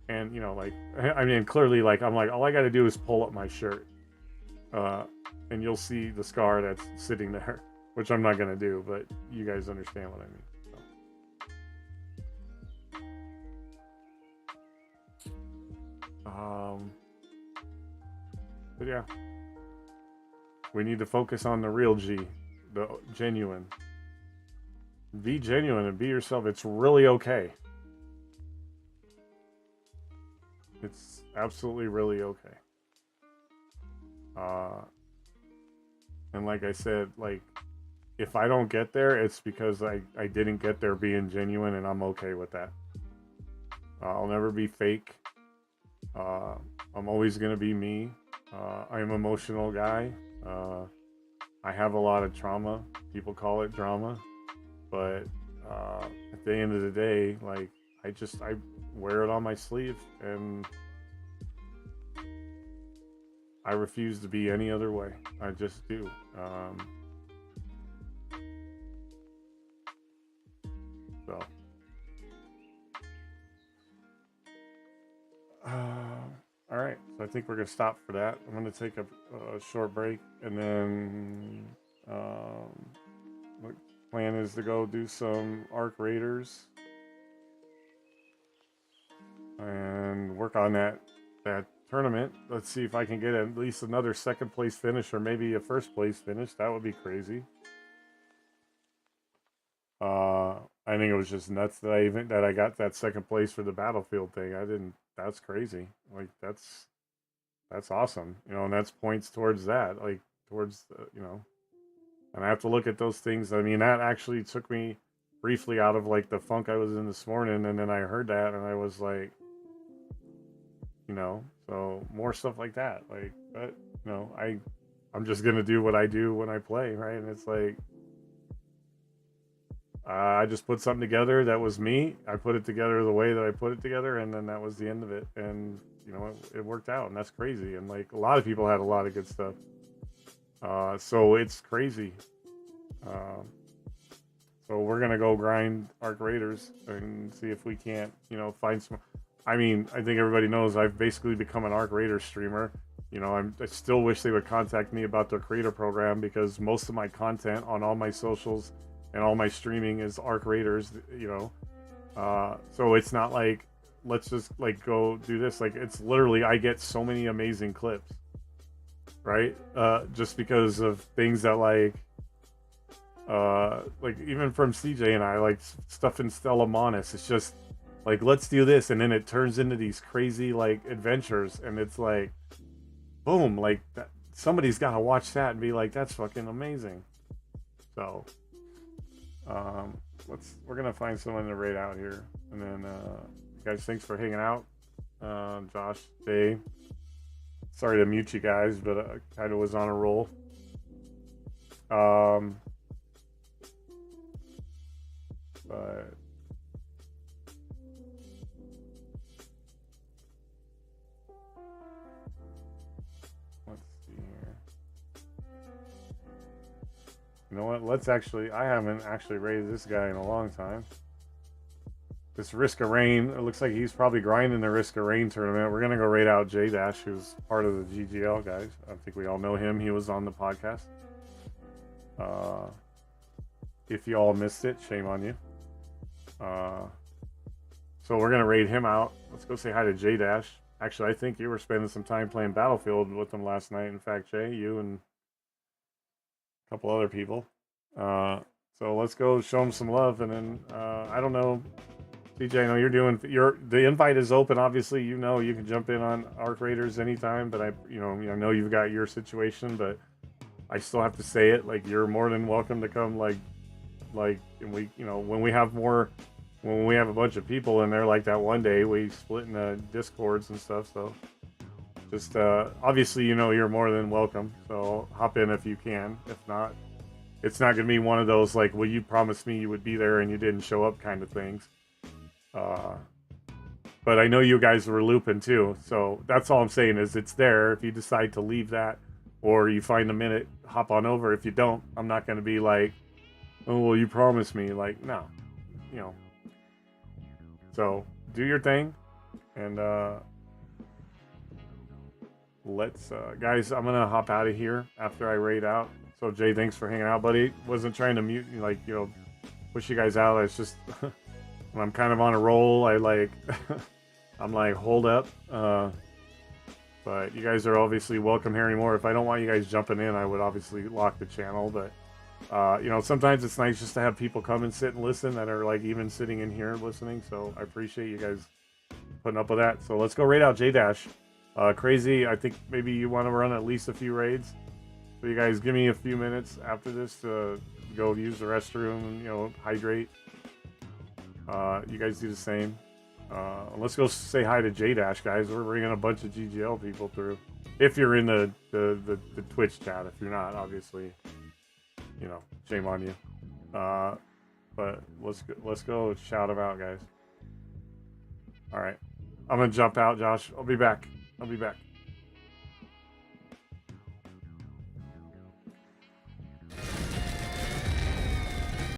S2: And, you know, like, I mean, clearly, like, I'm like, all I got to do is pull up my shirt, and you'll see the scar that's sitting there, which I'm not going to do, but you guys understand what I mean. But yeah, we need to focus on the real G, the genuine. Be genuine and be yourself. It's really okay. It's absolutely really okay. And like I said, like, if I don't get there, it's because I didn't get there being genuine, and I'm okay with that. I'll never be fake. I'm always going to be me. I'm an emotional guy. I have a lot of trauma. People call it drama. But at the end of the day, like, I wear it on my sleeve, and I refuse to be any other way. I just do. So. All right, so I think we're gonna stop for that. I'm gonna take a short break, and then my plan is to go do some Arc Raiders and work on that tournament. Let's see if I can get at least another second place finish, or maybe a first place finish. That would be crazy. I think it was just nuts that I got that second place for the Battlefield thing. That's crazy. Like, that's awesome, you know, and that's points towards that, like, towards you know, and I have to look at those things. I mean, that actually took me briefly out of, like, the funk I was in this morning, and then I heard that and I was like, you know, so more stuff like that, like, but you know, I'm just gonna do what I do when I play, right? And it's like, I just put something together that was me. I put it together the way that I put it together, and then that was the end of it. And, you know, it worked out, and that's crazy. And, like, a lot of people had a lot of good stuff. So it's crazy. So we're going to go grind Arc Raiders and see if we can't, you know, find some. I mean, I think everybody knows I've basically become an Arc Raider streamer. You know, I still wish they would contact me about their creator program, because most of my content on all my socials and all my streaming is Arc Raiders, you know. So it's not like, let's just, like, go do this. Like, it's literally, I get so many amazing clips, right? Just because of things that, like even from CJ and I, like, stuff in Stella Monis. It's just like, let's do this, and then it turns into these crazy, like, adventures, and it's like, boom, like, that, somebody's got to watch that and be like, that's fucking amazing. So we're gonna find someone to raid out here, and then guys, thanks for hanging out. Josh, Dave. Sorry to mute you guys, but I kind of was on a roll. But let's see here. You know what? Let's actually. I haven't actually raided this guy in a long time. This Risk of Rain, it looks like he's probably grinding the Risk of Rain tournament. We're going to go raid out J-Dash, who's part of the GGL, guys. I think we all know him. He was on the podcast. If you all missed it, shame on you. So we're going to raid him out. Let's go say hi to J-Dash. Actually, I think you were spending some time playing Battlefield with him last night. In fact, Jay, you and a couple other people. So let's go show him some love. And then, I don't know... CJ, I know you're doing the invite is open. Obviously, you know you can jump in on Arc Raiders anytime. But I know you've got your situation, but I still have to say it. Like, you're more than welcome to come. Like, and we, when we have a bunch of people in there, like that one day we split in the Discords and stuff. So just obviously, you're more than welcome. So hop in if you can. If not, it's not gonna be one of those like, well, you promised me you would be there and you didn't show up kind of things. But I know you guys were looping too, so that's all I'm saying is it's there. If you decide to leave that, or you find a minute, hop on over. If you don't, I'm not going to be like, oh, well, you promised me. Like, no, So do your thing, and let's guys. I'm gonna hop out of here after I raid out. So Jay, thanks for hanging out, buddy. Wasn't trying to mute, push you guys out. It's just. When I'm kind of on a roll, I'm like, hold up. But you guys are obviously welcome here anymore. If I don't want you guys jumping in, I would obviously lock the channel. But, sometimes it's nice just to have people come and sit and listen that are like even sitting in here listening. So I appreciate you guys putting up with that. So let's go raid out J-Dash. Crazy, I think maybe you want to run at least a few raids. So you guys give me a few minutes after this to go use the restroom and, hydrate. You guys do the same. Let's go say hi to J-Dash, guys. We're bringing a bunch of GGL people through. If you're in the Twitch chat. If you're not, obviously, shame on you. But let's go shout them out, guys. All right. I'm going to jump out, Josh. I'll be back.